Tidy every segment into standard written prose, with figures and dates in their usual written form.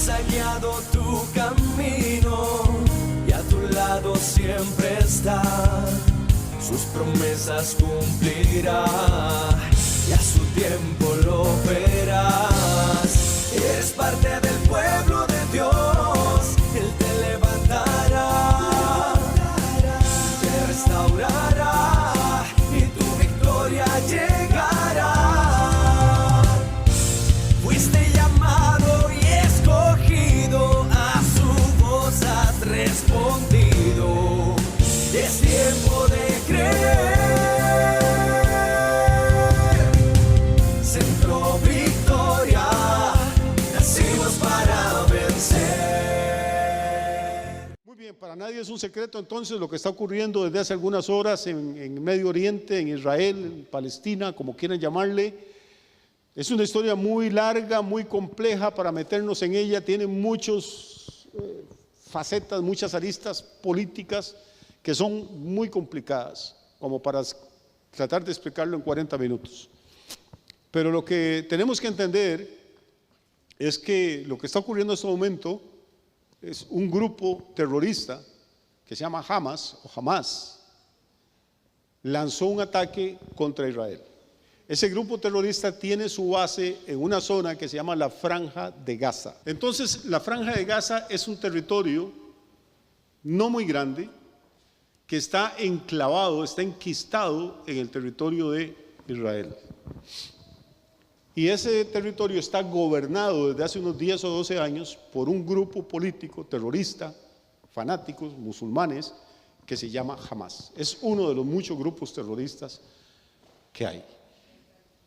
ha guiado tu camino y a tu lado siempre está. Sus promesas cumplirá y a su tiempo lo verás. Eres parte del pueblo de Dios, Él te levantará, te restaurará y tu victoria llegará. Fuiste llamado y escogido, a su voz has respondido. Es tiempo de creer. Centro Victoria, nacimos para vencer. Muy bien, para nadie es un secreto entonces lo que está ocurriendo desde hace algunas horas en Medio Oriente, en Israel, en Palestina, como quieran llamarle. Es una historia muy larga, muy compleja para meternos en ella. Tiene muchas facetas, muchas aristas políticas que son muy complicadas, como para tratar de explicarlo en 40 minutos. Pero lo que tenemos que entender es que lo que está ocurriendo en este momento es un grupo terrorista que se llama Hamas, lanzó un ataque contra Israel. Ese grupo terrorista tiene su base en una zona que se llama la Franja de Gaza. Entonces, la Franja de Gaza es un territorio no muy grande, que está enclavado, está enquistado en el territorio de Israel. Y ese territorio está gobernado desde hace unos 10 o 12 años por un grupo político terrorista, fanáticos, musulmanes, que se llama Hamas. Es uno de los muchos grupos terroristas que hay.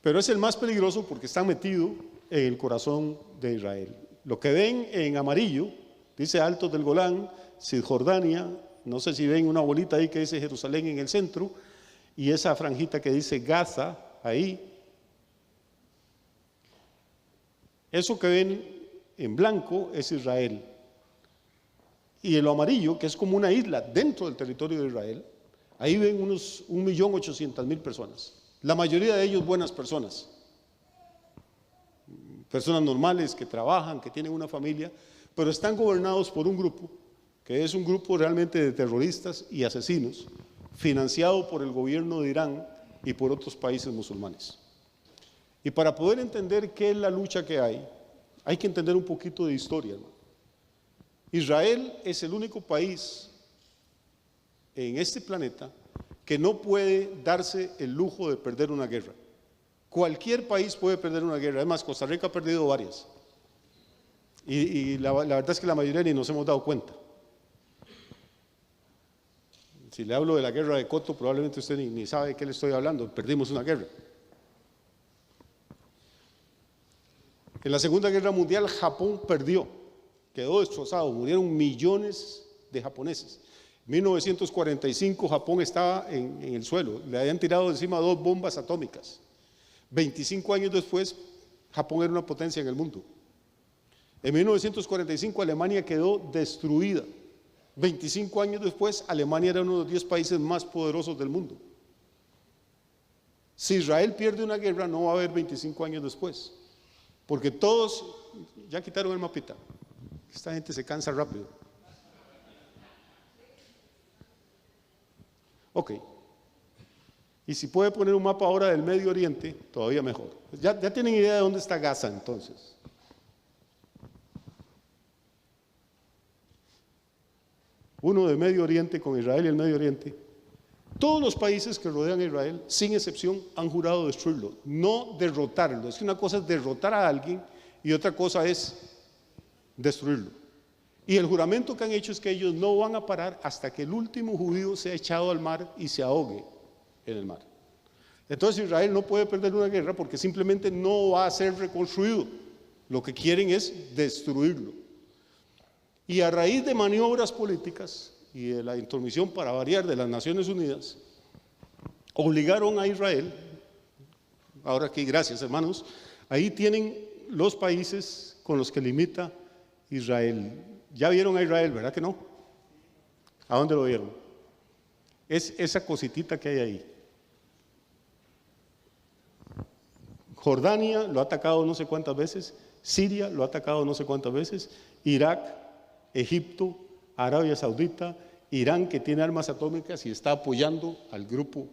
Pero es el más peligroso porque está metido en el corazón de Israel. Lo que ven en amarillo, dice Altos del Golán, Cisjordania. No sé si ven una bolita ahí que dice Jerusalén en el centro y esa franjita que dice Gaza ahí. Eso que ven en blanco es Israel. Y en lo amarillo, que es como una isla dentro del territorio de Israel, ahí ven unos 1.800.000 personas. La mayoría de ellos buenas personas. Personas normales que trabajan, que tienen una familia, pero están gobernados por un grupo que es un grupo realmente de terroristas y asesinos, financiado por el gobierno de Irán y por otros países musulmanes. Y para poder entender qué es la lucha que hay que entender un poquito de historia, hermano. Israel es el único país en este planeta que no puede darse el lujo de perder una guerra. Cualquier país puede perder una guerra, además Costa Rica ha perdido varias. Y la verdad es que la mayoría ni nos hemos dado cuenta. Si le hablo de la guerra de Coto, probablemente usted ni sabe de qué le estoy hablando. Perdimos una guerra. En la Segunda Guerra Mundial, Japón perdió, quedó destrozado, murieron millones de japoneses. En 1945, Japón estaba en el suelo, le habían tirado encima 2 bombas atómicas. 25 años después, Japón era una potencia en el mundo. En 1945, Alemania quedó destruida. 25 años después, Alemania era uno de los 10 países más poderosos del mundo. Si Israel pierde una guerra, no va a haber 25 años después, porque todos, ya quitaron el mapita, esta gente se cansa rápido. Ok, y si puede poner un mapa ahora del Medio Oriente, todavía mejor. Ya tienen idea de dónde está Gaza entonces. Uno de Medio Oriente con Israel y el Medio Oriente. Todos los países que rodean a Israel, sin excepción, han jurado destruirlo, no derrotarlo. Es que una cosa es derrotar a alguien y otra cosa es destruirlo. Y el juramento que han hecho es que ellos no van a parar hasta que el último judío sea echado al mar y se ahogue en el mar. Entonces Israel no puede perder una guerra porque simplemente no va a ser reconstruido. Lo que quieren es destruirlo. Y a raíz de maniobras políticas y de la intromisión, para variar, de las Naciones Unidas, obligaron a Israel, ahora aquí gracias hermanos, ahí tienen los países con los que limita Israel. Ya vieron a Israel, ¿verdad que no? ¿A dónde lo vieron? Es esa cositita que hay ahí. Jordania lo ha atacado no sé cuántas veces Siria lo ha atacado no sé cuántas veces, Irak, Egipto, Arabia Saudita, Irán, que tiene armas atómicas y está apoyando al grupo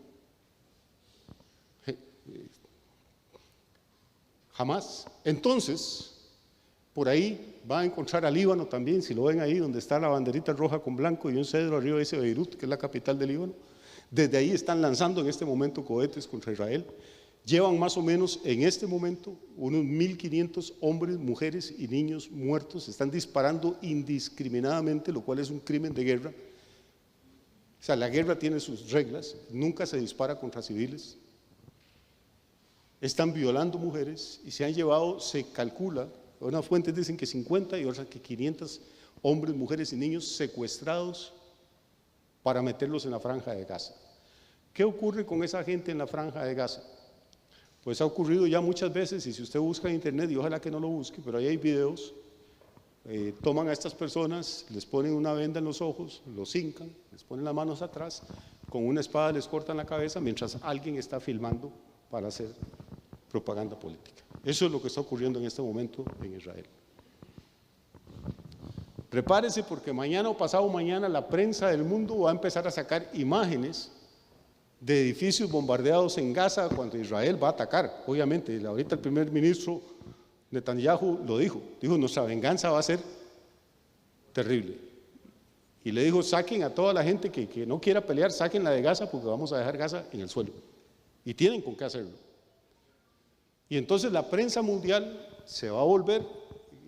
Hamas. Entonces, por ahí va a encontrar a Líbano también, si lo ven ahí, donde está la banderita roja con blanco y un cedro arriba dice Beirut, que es la capital de Líbano. Desde ahí están lanzando en este momento cohetes contra Israel. Llevan más o menos en este momento unos 1.500 hombres, mujeres y niños muertos. Están disparando indiscriminadamente, lo cual es un crimen de guerra. O sea, la guerra tiene sus reglas, nunca se dispara contra civiles. Están violando mujeres y se han llevado, se calcula, unas fuentes dicen que 50 y otras que 500 hombres, mujeres y niños secuestrados para meterlos en la franja de Gaza. ¿Qué ocurre con esa gente en la franja de Gaza? Pues ha ocurrido ya muchas veces, y si usted busca en internet, y ojalá que no lo busque, pero ahí hay videos, toman a estas personas, les ponen una venda en los ojos, los hincan, les ponen las manos atrás, con una espada les cortan la cabeza mientras alguien está filmando para hacer propaganda política. Eso es lo que está ocurriendo en este momento en Israel. Prepárese porque mañana o pasado mañana la prensa del mundo va a empezar a sacar imágenes de edificios bombardeados en Gaza cuando Israel va a atacar. Obviamente, ahorita el primer ministro Netanyahu lo dijo, nuestra venganza va a ser terrible. Y le dijo, saquen a toda la gente que no quiera pelear, sáquenla de Gaza porque vamos a dejar Gaza en el suelo. Y tienen con qué hacerlo. Y entonces la prensa mundial se va a volver,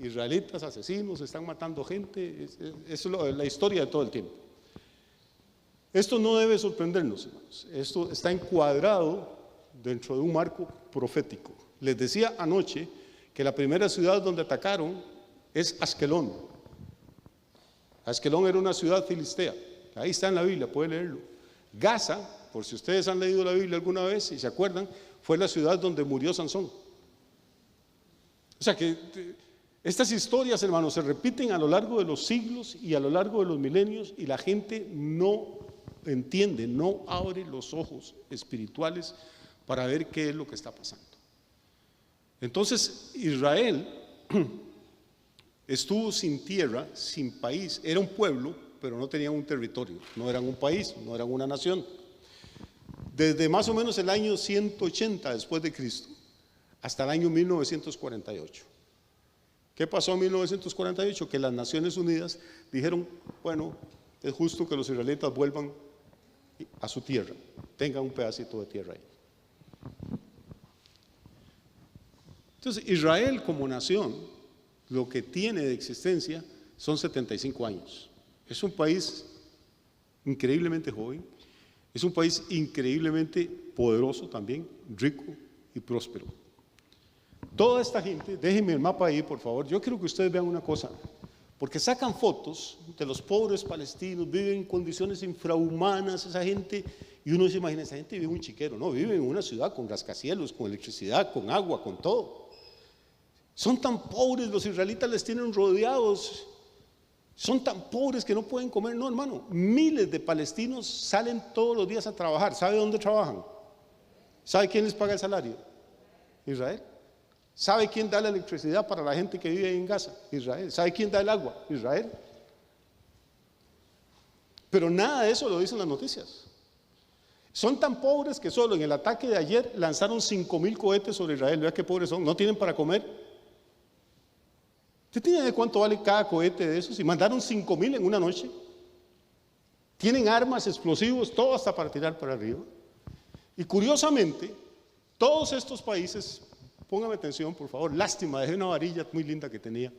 israelitas asesinos, están matando gente, es la historia de todo el tiempo. Esto no debe sorprendernos, hermanos. Esto está encuadrado dentro de un marco profético. Les decía anoche que la primera ciudad donde atacaron es Askelón. Askelón era una ciudad filistea. Ahí está en la Biblia, puede leerlo. Gaza, por si ustedes han leído la Biblia alguna vez y se acuerdan, fue la ciudad donde murió Sansón. O sea que estas historias, hermanos, se repiten a lo largo de los siglos y a lo largo de los milenios y la gente no entiende, no abre los ojos espirituales para ver qué es lo que está pasando. Entonces, Israel estuvo sin tierra, sin país, era un pueblo, pero no tenían un territorio, no eran un país, no eran una nación. Desde más o menos el año 180 después de Cristo hasta el año 1948. ¿Qué pasó en 1948? Que las Naciones Unidas dijeron, bueno, es justo que los israelitas vuelvan a su tierra, tengan un pedacito de tierra ahí. Entonces, Israel como nación, lo que tiene de existencia son 75 años. Es un país increíblemente joven, es un país increíblemente poderoso también, rico y próspero. Toda esta gente, déjenme el mapa ahí por favor, yo quiero que ustedes vean una cosa, porque sacan fotos de los pobres palestinos, viven en condiciones infrahumanas, esa gente, y uno se imagina, esa gente vive en un chiquero, no, viven en una ciudad con rascacielos, con electricidad, con agua, con todo. Son tan pobres, los israelitas les tienen rodeados, son tan pobres que no pueden comer. No, hermano, miles de palestinos salen todos los días a trabajar. ¿Sabe dónde trabajan? ¿Sabe quién les paga el salario? Israel. ¿Sabe quién da la electricidad para la gente que vive en Gaza? Israel. ¿Sabe quién da el agua? Israel. Pero nada de eso lo dicen las noticias. Son tan pobres que solo en el ataque de ayer lanzaron 5,000 cohetes sobre Israel. Vea qué pobres son, no tienen para comer. ¿Usted tiene idea de cuánto vale cada cohete de esos? Y mandaron 5,000 en una noche. Tienen armas, explosivos, todo hasta para tirar para arriba. Y curiosamente, todos estos países, póngame atención por favor, lástima, dejé una varilla muy linda que tenía.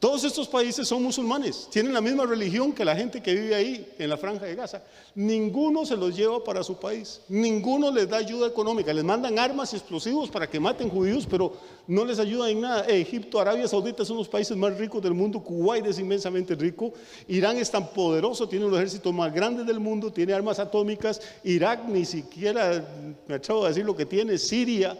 Todos estos países son musulmanes, tienen la misma religión que la gente que vive ahí en la franja de Gaza. Ninguno se los lleva para su país, ninguno les da ayuda económica, les mandan armas y explosivos para que maten judíos, pero no les ayuda en nada. Egipto, Arabia Saudita son los países más ricos del mundo, Kuwait es inmensamente rico, Irán es tan poderoso, tiene los ejércitos más grandes del mundo, tiene armas atómicas, Irak ni siquiera, me atrevo a decir lo que tiene, Siria,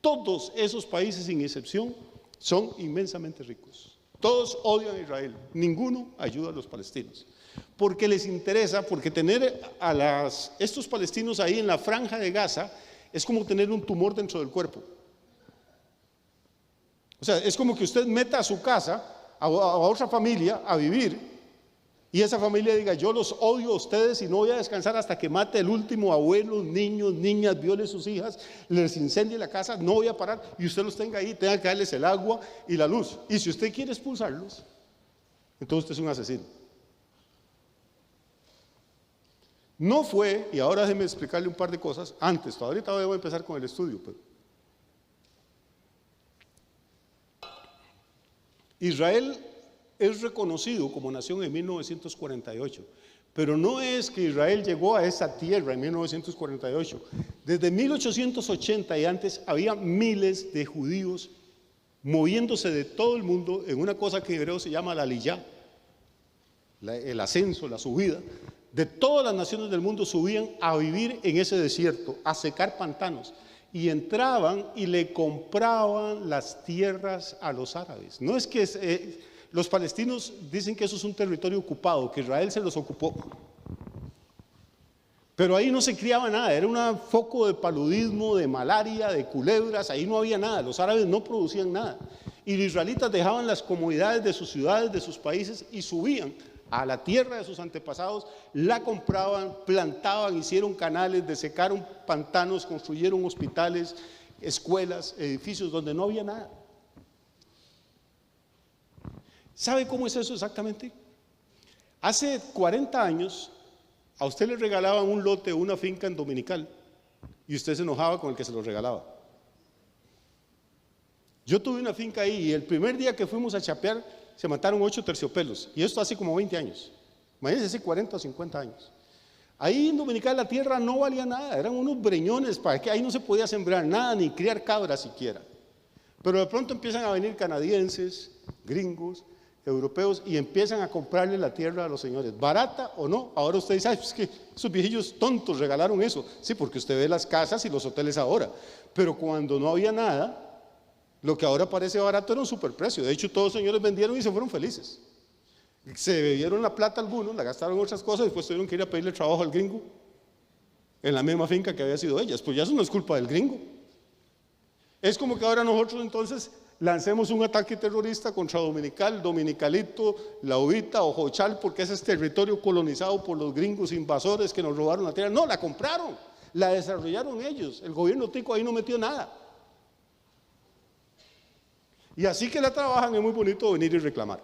todos esos países sin excepción son inmensamente ricos. Todos odian a Israel, ninguno ayuda a los palestinos, porque les interesa, porque tener a estos palestinos ahí en la franja de Gaza es como tener un tumor dentro del cuerpo. O sea, es como que usted meta a su casa a otra familia a vivir y esa familia diga: yo los odio a ustedes y no voy a descansar hasta que mate el último abuelo, niños, niñas, viole sus hijas, les incendie la casa, no voy a parar, y usted los tenga ahí, tenga que darles el agua y la luz. Y si usted quiere expulsarlos, entonces usted es un asesino. No fue, y ahora déjeme explicarle un par de cosas antes, ahorita voy a empezar con el estudio. Israel es reconocido como nación en 1948, pero no es que Israel llegó a esa tierra en 1948. Desde 1880 y antes había miles de judíos moviéndose de todo el mundo en una cosa que en hebreo se llama la aliyá, el ascenso, la subida. De todas las naciones del mundo subían a vivir en ese desierto, a secar pantanos, y entraban y le compraban las tierras a los árabes. No es que los palestinos dicen que eso es un territorio ocupado, que Israel se los ocupó, pero ahí no se criaba nada, era un foco de paludismo, de malaria, de culebras, ahí no había nada, los árabes no producían nada, y los israelitas dejaban las comodidades de sus ciudades, de sus países, y subían a la tierra de sus antepasados, la compraban, plantaban, hicieron canales, desecaron pantanos, construyeron hospitales, escuelas, edificios donde no había nada. ¿Sabe cómo es eso exactamente? Hace 40 años a usted le regalaban un lote o una finca en Dominical y usted se enojaba con el que se lo regalaba. Yo tuve una finca ahí y el primer día que fuimos a chapear se mataron 8 terciopelos, y esto hace como 20 años, imagínense, hace 40 o 50 años. Ahí en Dominical la tierra no valía nada, eran unos breñones, para que ahí no se podía sembrar nada, ni criar cabras siquiera. Pero de pronto empiezan a venir canadienses, gringos, europeos, y empiezan a comprarle la tierra a los señores, barata o no. Ahora usted dice: ay, pues que esos viejillos tontos regalaron eso. Sí, porque usted ve las casas y los hoteles ahora, pero cuando no había nada, lo que ahora parece barato era un superprecio. De hecho, todos los señores vendieron y se fueron felices. Se bebieron la plata algunos, la gastaron en otras cosas, y después tuvieron que ir a pedirle trabajo al gringo en la misma finca que había sido ellas. Pues ya eso no es culpa del gringo. Es como que ahora nosotros entonces lancemos un ataque terrorista contra Dominical, Dominicalito, La Uvita o Jochal, porque ese es territorio colonizado por los gringos invasores que nos robaron la tierra. No, la compraron, la desarrollaron ellos. El gobierno tico ahí no metió nada. Y así que la trabajan, es muy bonito venir y reclamar.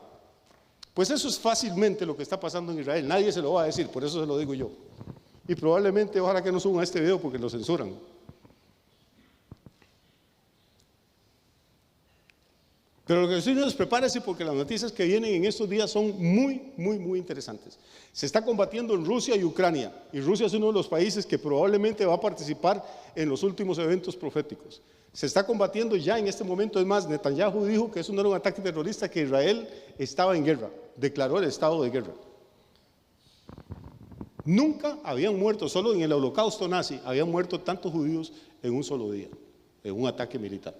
Pues eso es fácilmente lo que está pasando en Israel. Nadie se lo va a decir, por eso se lo digo yo. Y probablemente, ojalá que no suban este video porque lo censuran. Pero lo que sí nos prepárese, porque las noticias que vienen en estos días son muy, muy, muy interesantes. Se está combatiendo en Rusia y Ucrania, y Rusia es uno de los países que probablemente va a participar en los últimos eventos proféticos. Se está combatiendo ya en este momento. Es más, Netanyahu dijo que eso no era un ataque terrorista, que Israel estaba en guerra, declaró el estado de guerra. Nunca habían muerto, solo en el holocausto nazi, habían muerto tantos judíos en un solo día, en un ataque militar.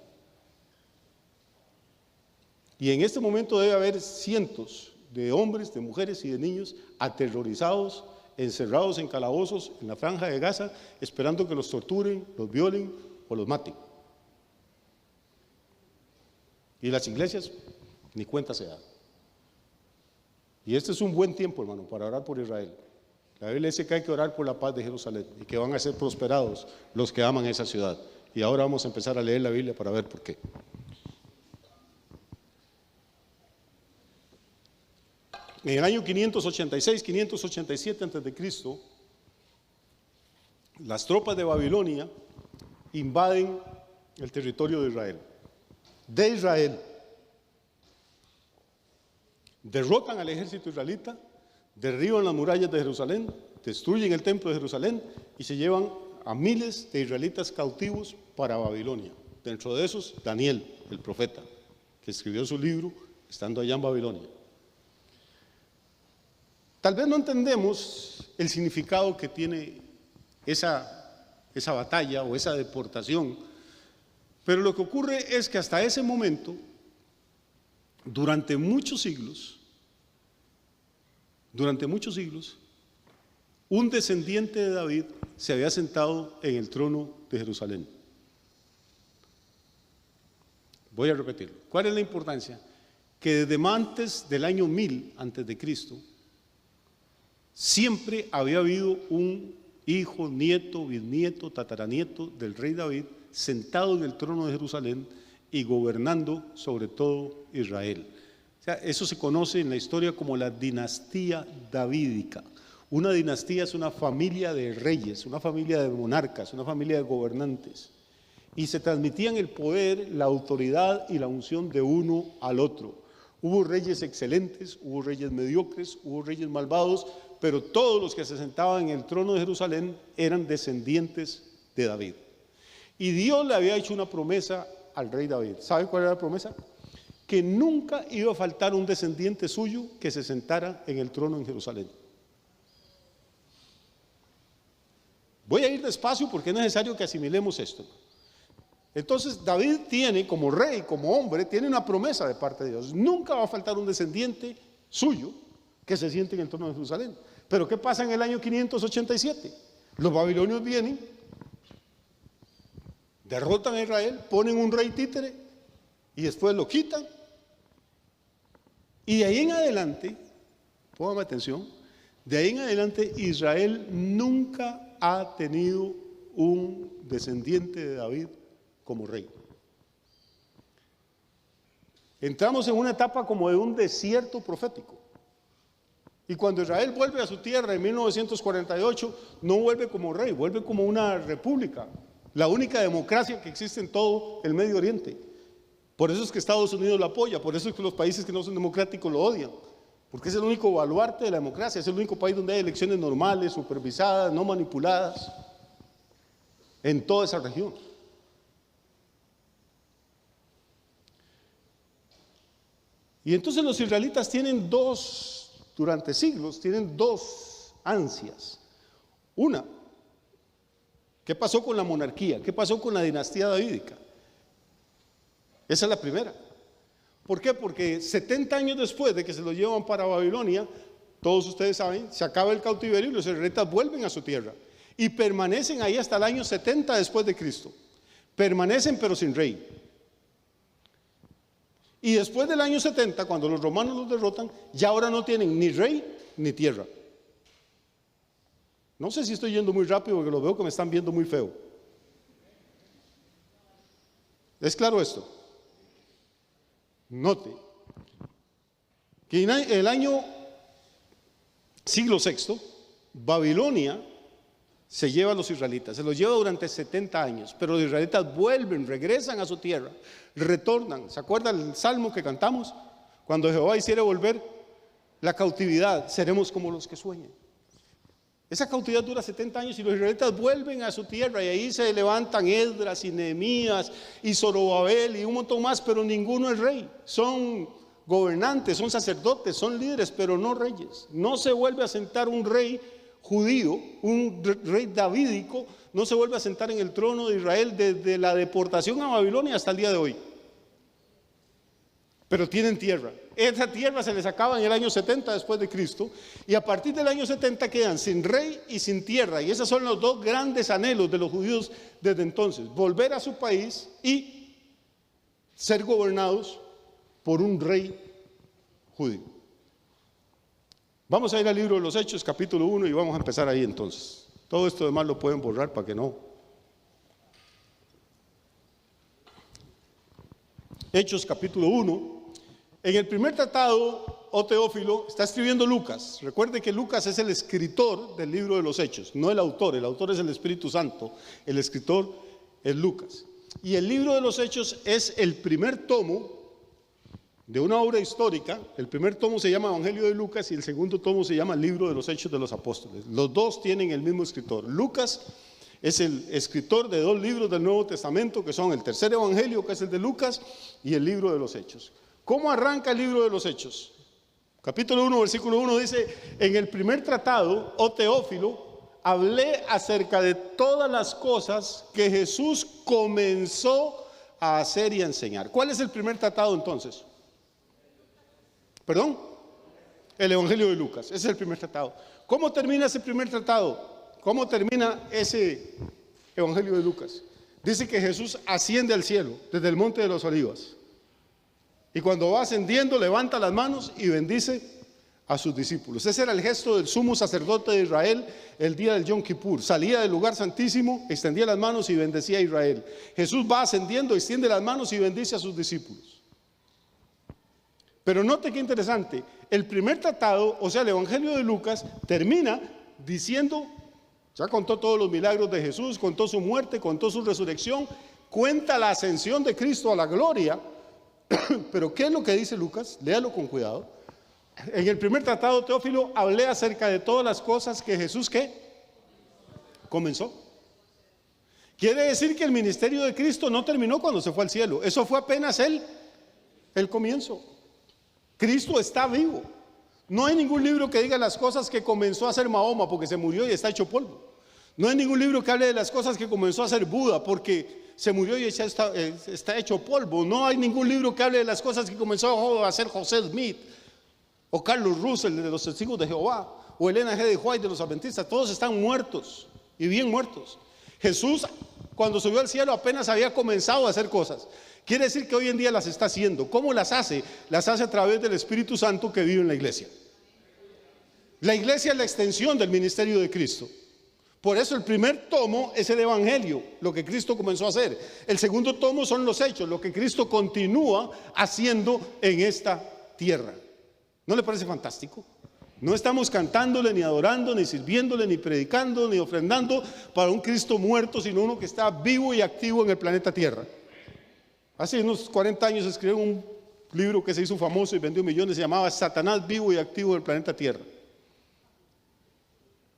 Y en este momento debe haber cientos de hombres, de mujeres y de niños aterrorizados, encerrados en calabozos en la franja de Gaza, esperando que los torturen, los violen o los maten. Y las iglesias, ni cuenta se da. Y este es un buen tiempo, hermano, para orar por Israel. La Biblia dice que hay que orar por la paz de Jerusalén y que van a ser prosperados los que aman esa ciudad. Y ahora vamos a empezar a leer la Biblia para ver por qué. En el año 586, 587 a.C., las tropas de Babilonia invaden el territorio de Israel. Derrotan al ejército israelita, derriban las murallas de Jerusalén, destruyen el templo de Jerusalén y se llevan a miles de israelitas cautivos para Babilonia. Dentro de esos, Daniel, el profeta, que escribió su libro estando allá en Babilonia. Tal vez no entendemos el significado que tiene esa batalla o esa deportación, pero lo que ocurre es que hasta ese momento, durante muchos siglos, un descendiente de David se había sentado en el trono de Jerusalén. Voy a repetirlo. ¿Cuál es la importancia? Que desde antes del año 1000 antes de Cristo, siempre había habido un hijo, nieto, bisnieto, tataranieto del rey David sentado en el trono de Jerusalén y gobernando sobre todo Israel. O sea, eso se conoce en la historia como la dinastía davídica. Una dinastía es una familia de reyes, una familia de monarcas, una familia de gobernantes. Y se transmitían el poder, la autoridad y la unción de uno al otro. Hubo reyes excelentes, hubo reyes mediocres, hubo reyes malvados, pero todos los que se sentaban en el trono de Jerusalén eran descendientes de David. Y Dios le había hecho una promesa al rey David. ¿Sabe cuál era la promesa? Que nunca iba a faltar un descendiente suyo que se sentara en el trono en Jerusalén. Voy a ir despacio porque es necesario que asimilemos esto. Entonces David tiene, como rey, como hombre, tiene una promesa de parte de Dios. Nunca va a faltar un descendiente suyo que se siente en el trono de Jerusalén. Pero ¿qué pasa en el año 587? Los babilonios vienen, derrotan a Israel, ponen un rey títere y después lo quitan. Y de ahí en adelante, póngame atención, de ahí en adelante Israel nunca ha tenido un descendiente de David como rey. Entramos en una etapa como de un desierto profético. Y cuando Israel vuelve a su tierra en 1948, no vuelve como rey, vuelve como una república, la única democracia que existe en todo el Medio Oriente. Por eso es que Estados Unidos lo apoya, por eso es que los países que no son democráticos lo odian, porque es el único baluarte de la democracia, es el único país donde hay elecciones normales, supervisadas, no manipuladas, en toda esa región. Y entonces los israelitas tienen durante siglos, tienen dos ansias. Una, ¿qué pasó con la monarquía? ¿Qué pasó con la dinastía davídica? Esa es la primera. ¿Por qué? Porque 70 años después de que se lo llevan para Babilonia, todos ustedes saben, se acaba el cautiverio y los israelitas vuelven a su tierra y permanecen ahí hasta el año 70 después de Cristo. Permanecen pero sin rey. Y después del año 70, cuando los romanos los derrotan, ya ahora no tienen ni rey ni tierra. No sé si estoy yendo muy rápido porque lo veo que me están viendo muy feo. ¿Es claro esto? Note que en el año siglo VI, Babilonia se lleva a los israelitas, se los lleva durante 70 años, pero los israelitas vuelven, regresan a su tierra, retornan. ¿Se acuerda el salmo que cantamos? Cuando Jehová hiciere volver la cautividad, seremos como los que sueñan. Esa cautividad dura 70 años y los israelitas vuelven a su tierra y ahí se levantan Esdras y Nehemías y Zorobabel y un montón más, pero ninguno es rey. Son gobernantes, son sacerdotes, son líderes, pero no reyes. No se vuelve a sentar un rey judío, un rey davídico, no se vuelve a sentar en el trono de Israel desde la deportación a Babilonia hasta el día de hoy. Pero tienen tierra. Esa tierra se les acaba en el año 70 después de Cristo y a partir del año 70 quedan sin rey y sin tierra, y esos son los dos grandes anhelos de los judíos desde entonces: volver a su país y ser gobernados por un rey judío. Vamos a ir al libro de los Hechos, capítulo 1, y vamos a empezar ahí entonces. Todo esto demás lo pueden borrar para que no. Hechos, capítulo 1. En el primer tratado, oh Teófilo, está escribiendo Lucas. Recuerde que Lucas es el escritor del libro de los Hechos, no el autor es el Espíritu Santo, el escritor es Lucas. Y el libro de los Hechos es el primer tomo de una obra histórica. El primer tomo se llama Evangelio de Lucas y el segundo tomo se llama Libro de los Hechos de los Apóstoles. Los dos tienen el mismo escritor. Lucas es el escritor de dos libros del Nuevo Testamento, que son el tercer Evangelio, que es el de Lucas, y el Libro de los Hechos. ¿Cómo arranca el Libro de los Hechos? Capítulo 1, versículo 1 dice: en el primer tratado, oh Teófilo, hablé acerca de todas las cosas que Jesús comenzó a hacer y a enseñar. ¿Cuál es el primer tratado entonces? ¿Perdón? El Evangelio de Lucas, ese es el primer tratado. ¿Cómo termina ese primer tratado? ¿Cómo termina ese Evangelio de Lucas? Dice que Jesús asciende al cielo desde el monte de los Olivos. Y cuando va ascendiendo, levanta las manos y bendice a sus discípulos. Ese era el gesto del sumo sacerdote de Israel el día del Yom Kippur. Salía del lugar santísimo, extendía las manos y bendecía a Israel. Jesús va ascendiendo, extiende las manos y bendice a sus discípulos. Pero note qué interesante, el primer tratado, o sea, el Evangelio de Lucas, termina diciendo, ya contó todos los milagros de Jesús, contó su muerte, contó su resurrección, cuenta la ascensión de Cristo a la gloria. Pero ¿qué es lo que dice Lucas? Léalo con cuidado. En el primer tratado, Teófilo, hablé acerca de todas las cosas que Jesús, ¿qué? Comenzó. Quiere decir que el ministerio de Cristo no terminó cuando se fue al cielo. Eso fue apenas el comienzo. Cristo está vivo. No hay ningún libro que diga las cosas que comenzó a hacer Mahoma porque se murió y está hecho polvo. No hay ningún libro que hable de las cosas que comenzó a hacer Buda porque se murió y ya está hecho polvo. No hay ningún libro que hable de las cosas que comenzó a hacer José Smith o Carlos Russell de los Testigos de Jehová o Elena G. de White de los Adventistas. Todos están muertos y bien muertos. Jesús, cuando subió al cielo, apenas había comenzado a hacer cosas. Quiere decir que hoy en día las está haciendo. ¿Cómo las hace? Las hace a través del Espíritu Santo que vive en la iglesia. La iglesia es la extensión del ministerio de Cristo. Por eso el primer tomo es el Evangelio, lo que Cristo comenzó a hacer. El segundo tomo son los hechos, lo que Cristo continúa haciendo en esta tierra. ¿No le parece fantástico? No estamos cantándole, ni adorando, ni sirviéndole, ni predicando, ni ofrendando para un Cristo muerto, sino uno que está vivo y activo en el planeta Tierra. Hace unos 40 años escribió un libro que se hizo famoso y vendió millones, se llamaba Satanás vivo y activo en el planeta Tierra.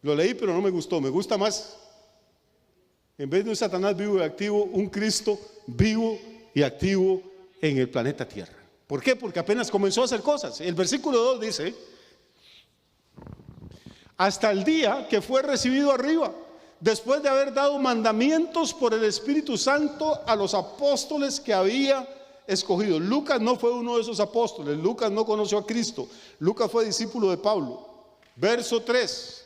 Lo leí, pero no me gustó. Me gusta más, en vez de un Satanás vivo y activo, un Cristo vivo y activo en el planeta Tierra. ¿Por qué? Porque apenas comenzó a hacer cosas. El versículo 2 dice: hasta el día que fue recibido arriba, después de haber dado mandamientos por el Espíritu Santo a los apóstoles que había escogido. Lucas no fue uno de esos apóstoles. Lucas no conoció a Cristo. Lucas fue discípulo de Pablo. Verso 3: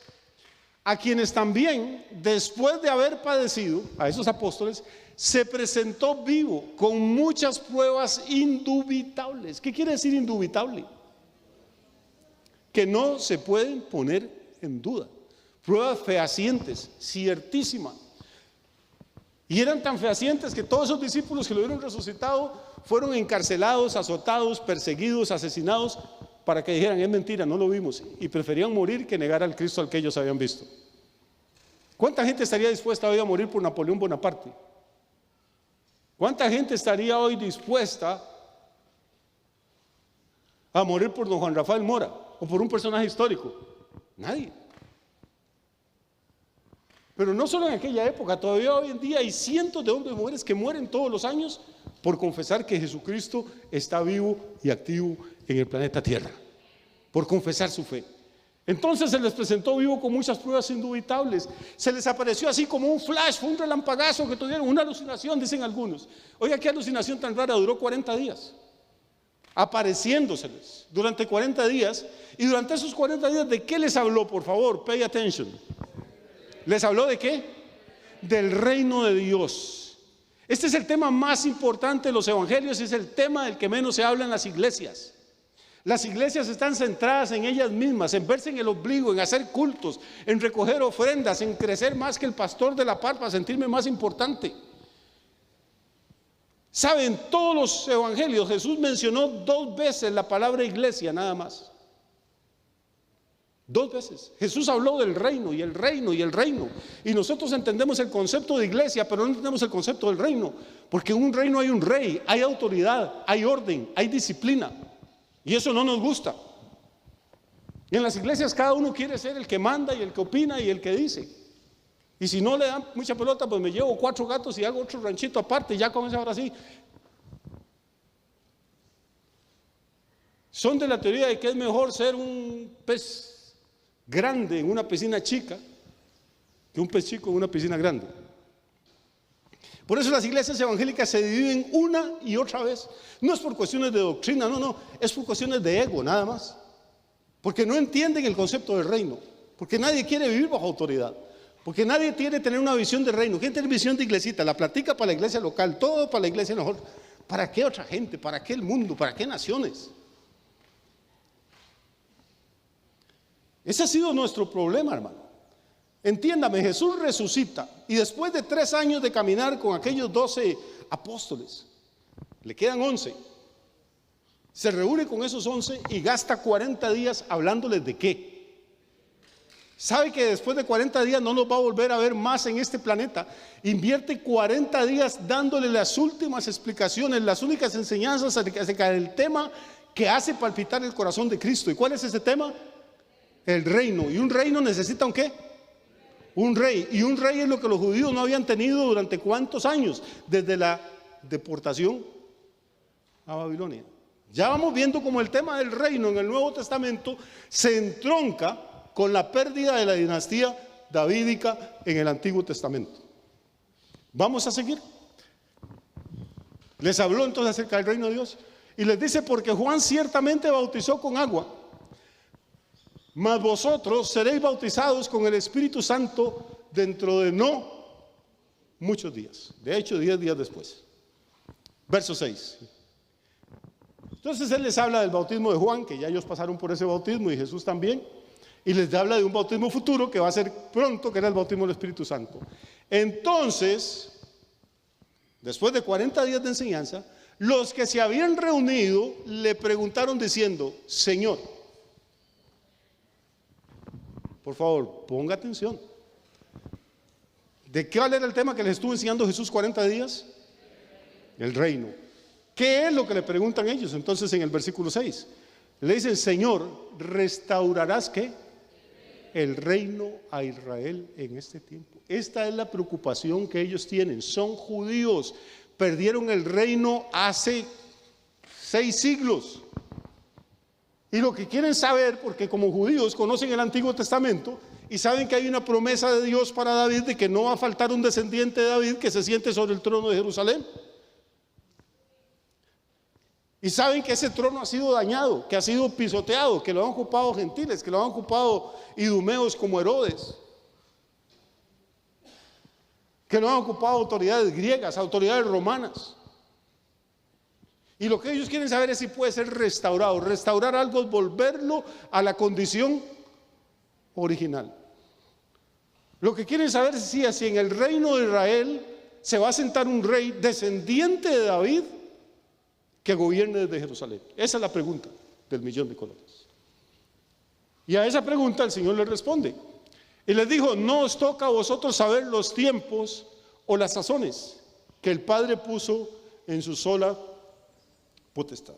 a quienes también, después de haber padecido, a esos apóstoles, se presentó vivo con muchas pruebas indubitables. ¿Qué quiere decir indubitable? Que no se pueden poner en duda. Pruebas fehacientes, ciertísimas. Y eran tan fehacientes que todos esos discípulos que lo vieron resucitado fueron encarcelados, azotados, perseguidos, asesinados, para que dijeran: es mentira, no lo vimos, y preferían morir que negar al Cristo al que ellos habían visto. ¿Cuánta gente estaría dispuesta hoy a morir por Napoleón Bonaparte? ¿Cuánta gente estaría hoy dispuesta a morir por don Juan Rafael Mora o por un personaje histórico? Nadie. Pero no solo en aquella época, todavía hoy en día hay cientos de hombres y mujeres que mueren todos los años por confesar que Jesucristo está vivo y activo en el planeta Tierra, por confesar su fe. Entonces se les presentó vivo con muchas pruebas indubitables. Se les apareció así como un flash, fue un relampagazo que tuvieron, una alucinación, dicen algunos. Oiga, qué alucinación tan rara, duró 40 días apareciéndoseles durante 40 días. Y durante esos 40 días, ¿de qué les habló? Por favor, pay attention. ¿Les habló de qué? Del reino de Dios. Este es el tema más importante de los evangelios y es el tema del que menos se habla en las iglesias. Las iglesias están centradas en ellas mismas, en verse en el ombligo, en hacer cultos, en recoger ofrendas, en crecer más que el pastor de la par para sentirme más importante. Saben, todos los evangelios Jesús mencionó 2 veces la palabra iglesia, nada más. 2 veces. Jesús habló del reino y el reino y el reino. Y nosotros entendemos el concepto de iglesia, pero no entendemos el concepto del reino. Porque en un reino hay un rey, hay autoridad, hay orden, hay disciplina. Y eso no nos gusta. Y en las iglesias cada uno quiere ser el que manda y el que opina y el que dice. Y si no le dan mucha pelota, pues me llevo 4 gatos y hago otro ranchito aparte y ya comienza ahora sí. Son de la teoría de que es mejor ser un pez grande en una piscina chica que un pez chico en una piscina grande. Por eso las iglesias evangélicas se dividen una y otra vez. No es por cuestiones de doctrina, no, es por cuestiones de ego, nada más. Porque no entienden el concepto del reino. Porque nadie quiere vivir bajo autoridad. Porque nadie quiere tener una visión de reino. ¿Quién tiene visión de iglesita? La platica para la iglesia local, todo para la iglesia mejor. ¿Para qué otra gente? ¿Para qué el mundo? ¿Para qué naciones? Ese ha sido nuestro problema, hermano. Entiéndame, Jesús resucita y después de 3 años de caminar con aquellos 12 apóstoles, le quedan 11. Se reúne con esos 11 y gasta 40 días hablándoles de qué. Sabe que después de 40 días no nos va a volver a ver más en este planeta. Invierte 40 días dándole las últimas explicaciones, las únicas enseñanzas acerca del tema que hace palpitar el corazón de Cristo. ¿Y cuál es ese tema? El reino. ¿Y un reino necesita un qué? Un rey. Y un rey es lo que los judíos no habían tenido durante ¿cuántos años? Desde la deportación a Babilonia. Ya vamos viendo cómo el tema del reino en el Nuevo Testamento se entronca con la pérdida de la dinastía davídica en el Antiguo Testamento. Vamos a seguir. Les habló entonces acerca del reino de Dios y les dice: porque Juan ciertamente bautizó con agua, mas vosotros seréis bautizados con el Espíritu Santo dentro de no muchos días. De hecho, 10 días después. Verso 6. Entonces él les habla del bautismo de Juan, que ya ellos pasaron por ese bautismo y Jesús también. Y les habla de un bautismo futuro que va a ser pronto, que era el bautismo del Espíritu Santo. Entonces, después de 40 días de enseñanza, los que se habían reunido le preguntaron diciendo: Señor, por favor, ponga atención. ¿De qué era el tema que les estuvo enseñando Jesús 40 días? El reino. ¿Qué es lo que le preguntan ellos? Entonces en el versículo 6 le dicen: Señor, ¿restaurarás qué? El reino a Israel en este tiempo. Esta es la preocupación que ellos tienen. Son judíos, perdieron el reino hace 6 siglos. Y lo que quieren saber, porque como judíos conocen el Antiguo Testamento y saben que hay una promesa de Dios para David de que no va a faltar un descendiente de David que se siente sobre el trono de Jerusalén. Y saben que ese trono ha sido dañado, que ha sido pisoteado, que lo han ocupado gentiles, que lo han ocupado idumeos como Herodes, que lo han ocupado autoridades griegas, autoridades romanas. Y lo que ellos quieren saber es si puede ser restaurado. Restaurar algo es volverlo a la condición original. Lo que quieren saber es si en el reino de Israel se va a sentar un rey descendiente de David que gobierne desde Jerusalén. Esa es la pregunta del millón de colores. Y a esa pregunta el Señor le responde y les dijo: no os toca a vosotros saber los tiempos o las sazones que el Padre puso en su sola potestad.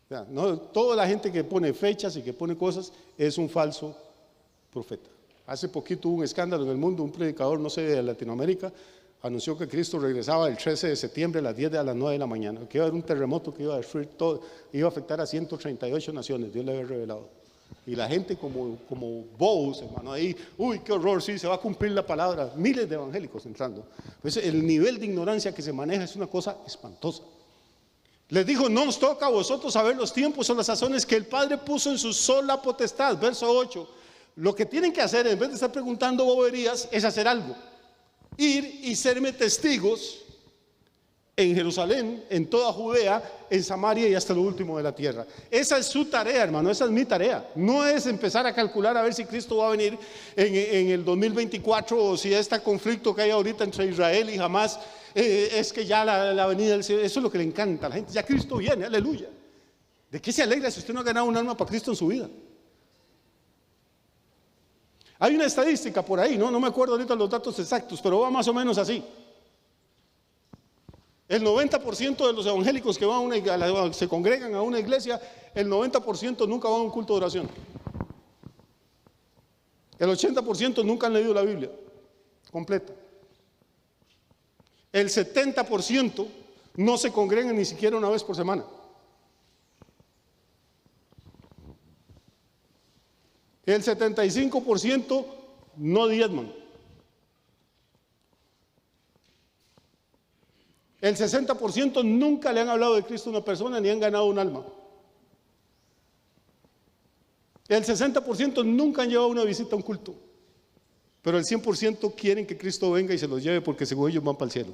O sea, no, toda la gente que pone fechas y que pone cosas es un falso profeta. Hace poquito hubo un escándalo en el mundo. Un predicador, no sé, de Latinoamérica, anunció que Cristo regresaba el 13 de septiembre a las 10 a las 9 de la mañana, que iba a haber un terremoto que iba a destruir todo, iba a afectar a 138 naciones, Dios le había revelado. Y la gente como bobos, hermano, ahí, uy, qué horror, sí, se va a cumplir la palabra. Miles de evangélicos entrando. Pues el nivel de ignorancia que se maneja es una cosa espantosa. Les dijo: no os toca a vosotros saber los tiempos o las sazones que el Padre puso en su sola potestad. Verso 8. Lo que tienen que hacer, en vez de estar preguntando boberías, es hacer algo. Ir y serme testigos en Jerusalén, en toda Judea, en Samaria y hasta lo último de la tierra. Esa es su tarea, hermano, esa es mi tarea. No es empezar a calcular a ver si Cristo va a venir en el 2024 o si este conflicto que hay ahorita entre Israel y Hamás es que ya la venida del Señor. Eso es lo que le encanta a la gente. Ya Cristo viene, aleluya. ¿De qué se alegra si usted no ha ganado un alma para Cristo en su vida? Hay una estadística por ahí, no me acuerdo ahorita los datos exactos, pero va más o menos así. El 90% de los evangélicos que van se congregan a una iglesia, el 90% nunca van a un culto de oración. El 80% nunca han leído la Biblia completa. El 70% no se congregan ni siquiera una vez por semana. El 75% no diezman. El 60% nunca le han hablado de Cristo a una persona ni han ganado un alma. El 60% nunca han llevado una visita a un culto. Pero el 100% quieren que Cristo venga y se los lleve porque según ellos van para el cielo.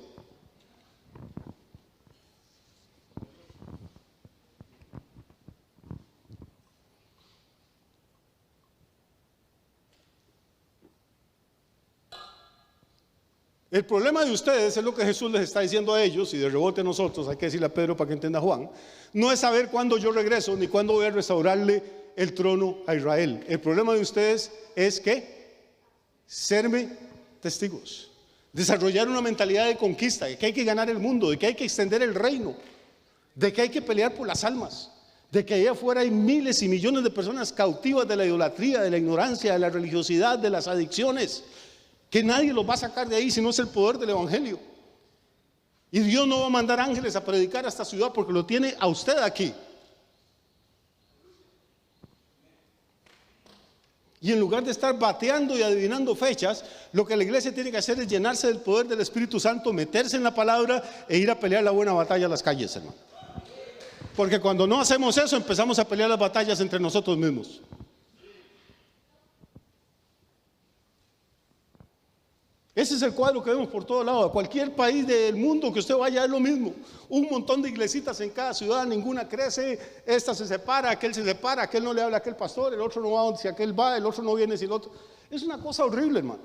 El problema de ustedes es lo que Jesús les está diciendo a ellos, y de rebote a nosotros, hay que decirle a Pedro para que entienda a Juan, no es saber cuándo yo regreso ni cuándo voy a restaurarle el trono a Israel. El problema de ustedes es que serme testigos, desarrollar una mentalidad de conquista, de que hay que ganar el mundo, de que hay que extender el reino, de que hay que pelear por las almas, de que allá afuera hay miles y millones de personas cautivas de la idolatría, de la ignorancia, de la religiosidad, de las adicciones, que nadie los va a sacar de ahí si no es el poder del evangelio. Y Dios no va a mandar ángeles a predicar a esta ciudad porque lo tiene a usted aquí. Y en lugar de estar bateando y adivinando fechas, lo que la iglesia tiene que hacer es llenarse del poder del Espíritu Santo, meterse en la palabra e ir a pelear la buena batalla a las calles, hermano. Porque cuando no hacemos eso, empezamos a pelear las batallas entre nosotros mismos. Ese es el cuadro que vemos por todos lados. A cualquier país del mundo que usted vaya es lo mismo. Un montón de iglesitas en cada ciudad, ninguna crece. Esta se separa, aquel se separa, aquel no le habla a aquel pastor, el otro no va donde si aquel va, el otro no viene si el otro. Es una cosa horrible, hermano.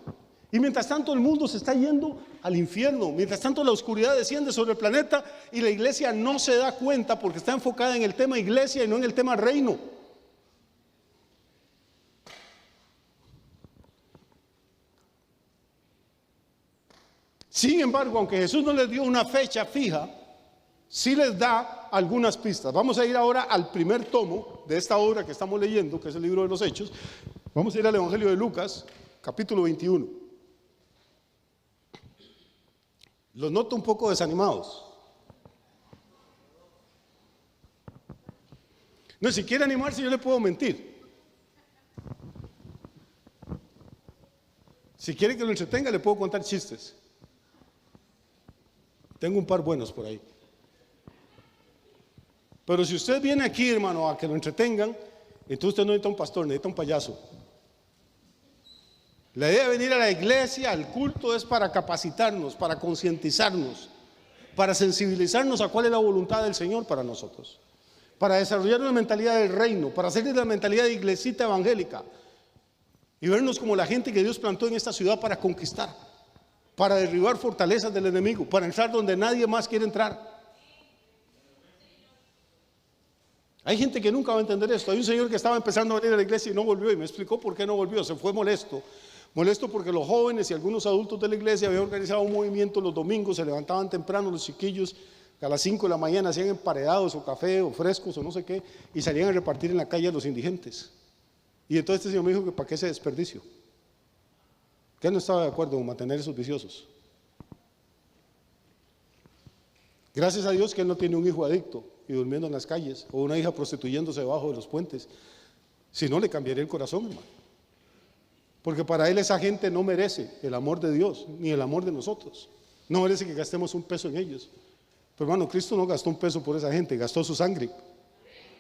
Y mientras tanto el mundo se está yendo al infierno. Mientras tanto la oscuridad desciende sobre el planeta y la iglesia no se da cuenta porque está enfocada en el tema iglesia y no en el tema reino. Sin embargo, aunque Jesús no les dio una fecha fija, sí les da algunas pistas. Vamos a ir ahora al primer tomo de esta obra que estamos leyendo, que es el libro de los Hechos. Vamos a ir al Evangelio de Lucas, capítulo 21. Los noto un poco desanimados. No, si quiere animarse yo le puedo mentir. Si quiere que lo entretenga le puedo contar chistes. Tengo un par buenos por ahí. Pero si usted viene aquí, hermano, a que lo entretengan, entonces usted no necesita un pastor, necesita un payaso. La idea de venir a la iglesia, al culto, es para capacitarnos, para concientizarnos, para sensibilizarnos a cuál es la voluntad del Señor para nosotros, para desarrollar una mentalidad del reino, para salir de la mentalidad de iglesita evangélica y vernos como la gente que Dios plantó en esta ciudad para conquistar, para derribar fortalezas del enemigo, para entrar donde nadie más quiere entrar. Hay gente que nunca va a entender esto. Hay un señor que estaba empezando a venir a la iglesia y no volvió, y me explicó por qué no volvió. Se fue molesto porque los jóvenes y algunos adultos de la iglesia habían organizado un movimiento los domingos, se levantaban temprano los chiquillos, a las 5 de la mañana hacían emparedados o café o frescos o no sé qué, y salían a repartir en la calle a los indigentes. Y entonces este señor me dijo que para qué ese desperdicio, que él no estaba de acuerdo con mantener esos viciosos. Gracias a Dios que él no tiene un hijo adicto y durmiendo en las calles, o una hija prostituyéndose debajo de los puentes. Si no, le cambiaría el corazón, hermano. Porque para él esa gente no merece el amor de Dios, ni el amor de nosotros. No merece que gastemos un peso en ellos. Pero hermano, Cristo no gastó un peso por esa gente, gastó su sangre.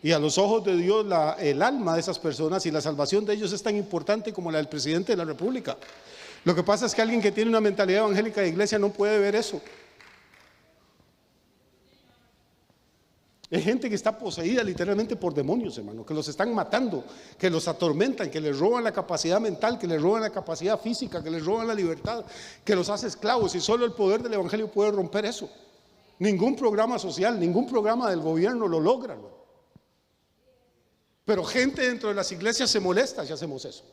Y a los ojos de Dios el alma de esas personas y la salvación de ellos es tan importante como la del presidente de la República. Lo que pasa es que alguien que tiene una mentalidad evangélica de iglesia no puede ver eso. Hay gente que está poseída literalmente por demonios, hermano, que los están matando, que los atormentan, que les roban la capacidad mental, que les roban la capacidad física, que les roban la libertad, que los hace esclavos, y solo el poder del evangelio puede romper eso. Ningún programa social, ningún programa del gobierno lo logra, ¿no? Pero gente dentro de las iglesias se molesta si hacemos eso.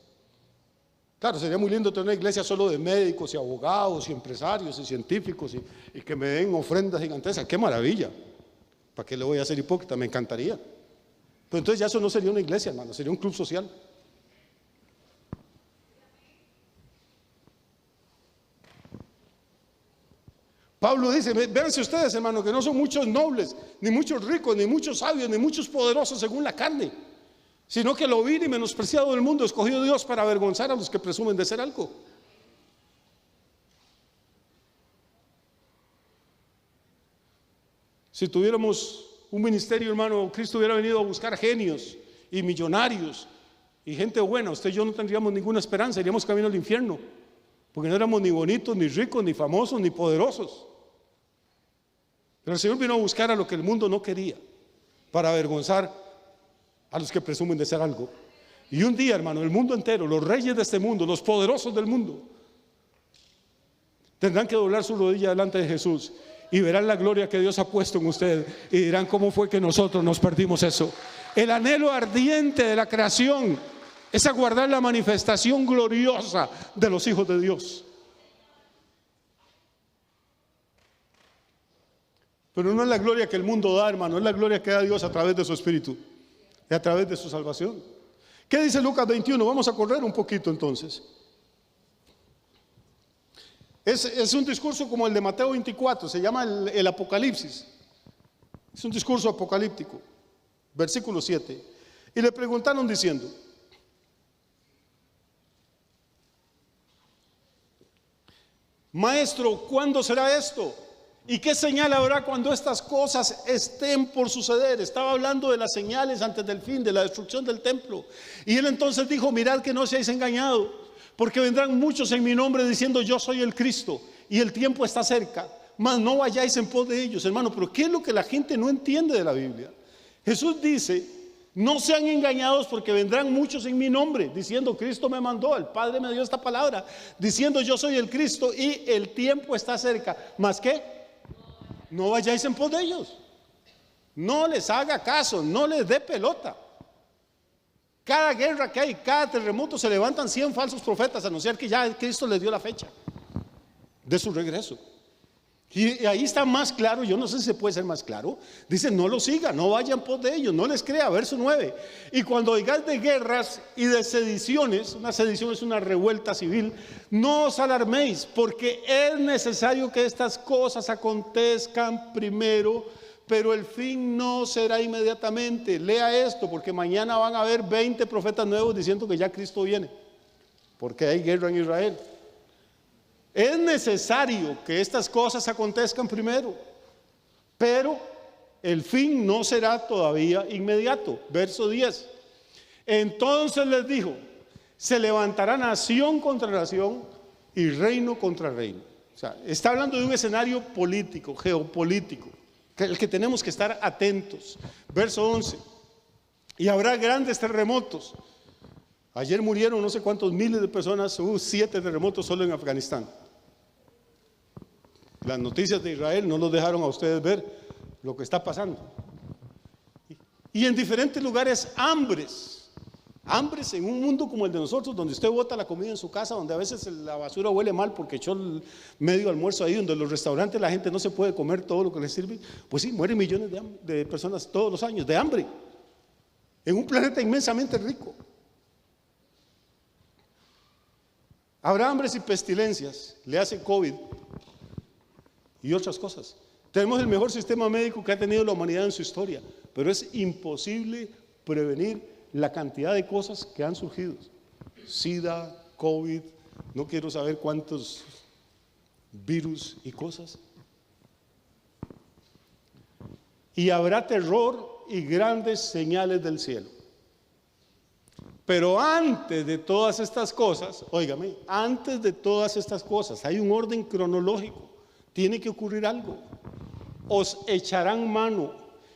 Claro, sería muy lindo tener una iglesia solo de médicos y abogados y empresarios y científicos y que me den ofrendas gigantescas. ¡Qué maravilla! ¿Para qué le voy a hacer hipócrita? Me encantaría. Pero entonces ya eso no sería una iglesia, hermano, sería un club social. Pablo dice, véanse ustedes, hermano, que no son muchos nobles, ni muchos ricos, ni muchos sabios, ni muchos poderosos según la carne, sino que lo vil y menospreciado del mundo escogió Dios para avergonzar a los que presumen de ser algo. Si tuviéramos un ministerio, hermano, Cristo hubiera venido a buscar genios y millonarios y gente buena, usted y yo no tendríamos ninguna esperanza, iríamos camino al infierno, porque no éramos ni bonitos, ni ricos, ni famosos, ni poderosos. Pero el Señor vino a buscar a lo que el mundo no quería, para avergonzar a los que presumen de ser algo. Y un día, hermano, el mundo entero, los reyes de este mundo, los poderosos del mundo, Tendrán que doblar su rodilla delante de Jesús y verán la gloria que Dios ha puesto en usted y dirán: ¿cómo fue que nosotros nos perdimos eso? El anhelo ardiente de la creación es aguardar la manifestación gloriosa de los hijos de Dios. Pero no es la gloria que el mundo da, hermano, es la gloria que da Dios a través de su Espíritu y a través de su salvación. ¿Qué dice Lucas 21? Vamos a correr un poquito entonces. Es un discurso como el de Mateo 24, se llama el Apocalipsis. Es un discurso apocalíptico. Versículo 7. Y le preguntaron diciendo: Maestro, ¿cuándo será esto? ¿Y qué señal habrá cuando estas cosas estén por suceder? Estaba hablando de las señales antes del fin, de la destrucción del templo. Y él entonces dijo: mirad que no seáis engañados, porque vendrán muchos en mi nombre diciendo: yo soy el Cristo, y el tiempo está cerca. Mas no vayáis en pos de ellos, hermano. Pero ¿qué es lo que la gente no entiende de la Biblia? Jesús dice: no sean engañados, porque vendrán muchos en mi nombre diciendo: Cristo me mandó, el Padre me dio esta palabra, diciendo: yo soy el Cristo y el tiempo está cerca. ¿Más qué? No vayáis en pos de ellos. No les haga caso, no les dé pelota. Cada guerra que hay, cada terremoto, se levantan 100 falsos profetas a anunciar que ya Cristo les dio la fecha de su regreso. Y ahí está más claro, yo no sé si se puede ser más claro. Dice: no los siga, no vayan pos de ellos, no les crea. Verso 9. Y cuando oigáis de guerras y de sediciones, una sedición es una revuelta civil, no os alarméis, porque es necesario que estas cosas acontezcan primero, pero el fin no será inmediatamente. Lea esto, porque mañana van a haber 20 profetas nuevos diciendo que ya Cristo viene, porque hay guerra en Israel. Es necesario que estas cosas acontezcan primero, pero el fin no será todavía inmediato. Verso 10. Entonces les dijo: se levantará nación contra nación y reino contra reino. O sea, está hablando de un escenario político, geopolítico, el que tenemos que estar atentos. Verso 11. Y habrá grandes terremotos. Ayer murieron no sé cuántos miles de personas, hubo 7 terremotos solo en Afganistán. Las noticias de Israel no los dejaron a ustedes ver lo que está pasando. Y en diferentes lugares hambres en un mundo como el de nosotros, donde usted bota la comida en su casa, donde a veces la basura huele mal porque echó el medio almuerzo ahí, donde en los restaurantes la gente no se puede comer todo lo que les sirve. Pues sí, mueren millones de personas todos los años de hambre, en un planeta inmensamente rico. Habrá hambres y pestilencias, le hace COVID y otras cosas. Tenemos el mejor sistema médico que ha tenido la humanidad en su historia, pero es imposible prevenir la cantidad de cosas que han surgido. SIDA, COVID, no quiero saber cuántos virus y cosas. Y habrá terror y grandes señales del cielo. Pero antes de todas estas cosas, óigame, antes de todas estas cosas hay un orden cronológico. Tiene que ocurrir algo. Os echarán mano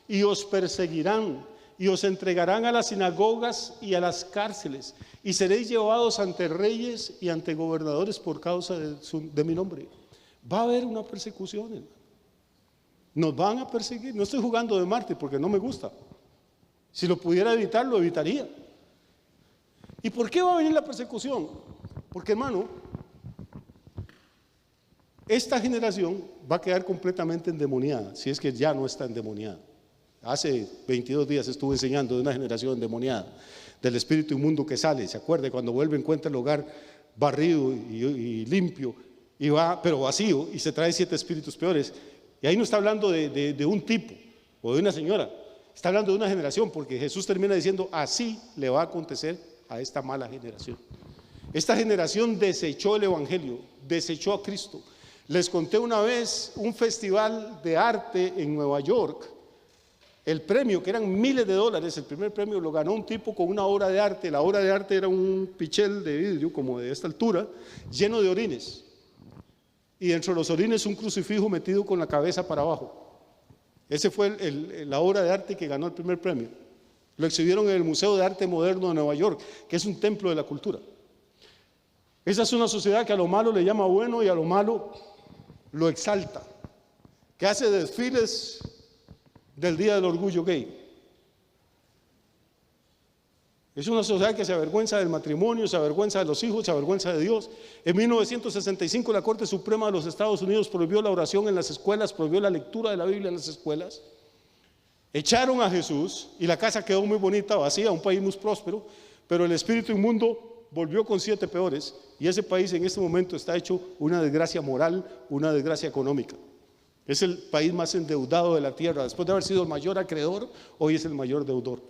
y os perseguirán y os entregarán a las sinagogas y a las cárceles, y seréis llevados ante reyes y ante gobernadores por causa de mi nombre. Va a haber una persecución, hermano. Nos van a perseguir. No estoy jugando de mártir porque no me gusta. Si lo pudiera evitar, lo evitaría. ¿Y por qué va a venir la persecución? Porque, hermano, esta generación va a quedar completamente endemoniada, si es que ya no está endemoniada. Hace 22 días estuve enseñando de una generación endemoniada, del espíritu inmundo que sale. ¿Se acuerda? Cuando vuelve encuentra el hogar barrido y limpio, y va, pero vacío, y se trae 7 espíritus peores. Y ahí no está hablando de un tipo o de una señora, está hablando de una generación, porque Jesús termina diciendo: así le va a acontecer a esta mala generación. Esta generación desechó el evangelio, desechó a Cristo. Les conté una vez un festival de arte en Nueva York. El premio, que eran miles de dólares, el primer premio lo ganó un tipo con una obra de arte. La obra de arte era un pichel de vidrio como de esta altura, lleno de orines, y dentro de los orines un crucifijo metido con la cabeza para abajo. Ese fue la obra de arte que ganó el primer premio. Lo exhibieron en el Museo de Arte Moderno de Nueva York, que es un templo de la cultura. Esa es una sociedad que a lo malo le llama bueno y a lo malo lo exalta, que hace desfiles del Día del Orgullo Gay. Es una sociedad que se avergüenza del matrimonio, se avergüenza de los hijos, se avergüenza de Dios. En 1965 la Corte Suprema de los Estados Unidos prohibió la oración en las escuelas, prohibió la lectura de la Biblia en las escuelas. Echaron a Jesús y la casa quedó muy bonita, vacía, un país muy próspero, pero el espíritu inmundo volvió con 7 peores y ese país en este momento está hecho una desgracia moral, una desgracia económica. Es el país más endeudado de la tierra. Después de haber sido el mayor acreedor, hoy es el mayor deudor.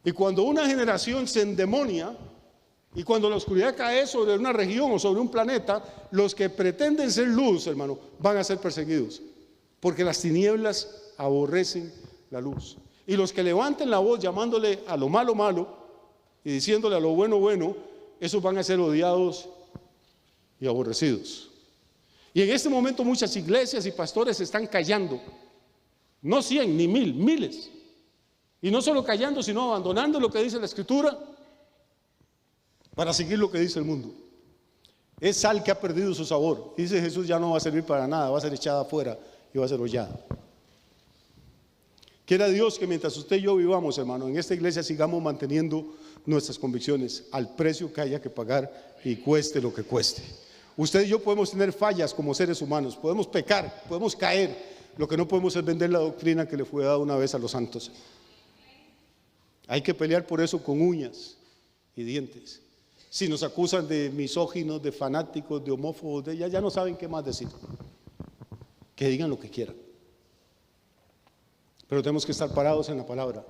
Y cuando una generación se endemonia y cuando la oscuridad cae sobre una región o sobre un planeta, los que pretenden ser luz, hermano, van a ser perseguidos, porque las tinieblas aborrecen la luz. Y los que levanten la voz llamándole a lo malo malo y diciéndole a lo bueno bueno, esos van a ser odiados y aborrecidos. Y en este momento muchas iglesias y pastores están callando, no 100 ni 1000, miles. Y no solo callando, sino abandonando lo que dice la Escritura para seguir lo que dice el mundo. Es sal que ha perdido su sabor. Dice Jesús, ya no va a servir para nada, va a ser echada afuera y va a ser hollada. Quiera Dios que mientras usted y yo vivamos, hermano, en esta iglesia sigamos manteniendo nuestras convicciones al precio que haya que pagar y cueste lo que cueste. Usted y yo podemos tener fallas como seres humanos, podemos pecar, podemos caer. Lo que no podemos es vender la doctrina que le fue dada una vez a los santos. Hay que pelear por eso con uñas y dientes. Si nos acusan de misóginos, de fanáticos, de homófobos, ya no saben qué más decir. Que digan lo que quieran. Pero tenemos que estar parados en la palabra,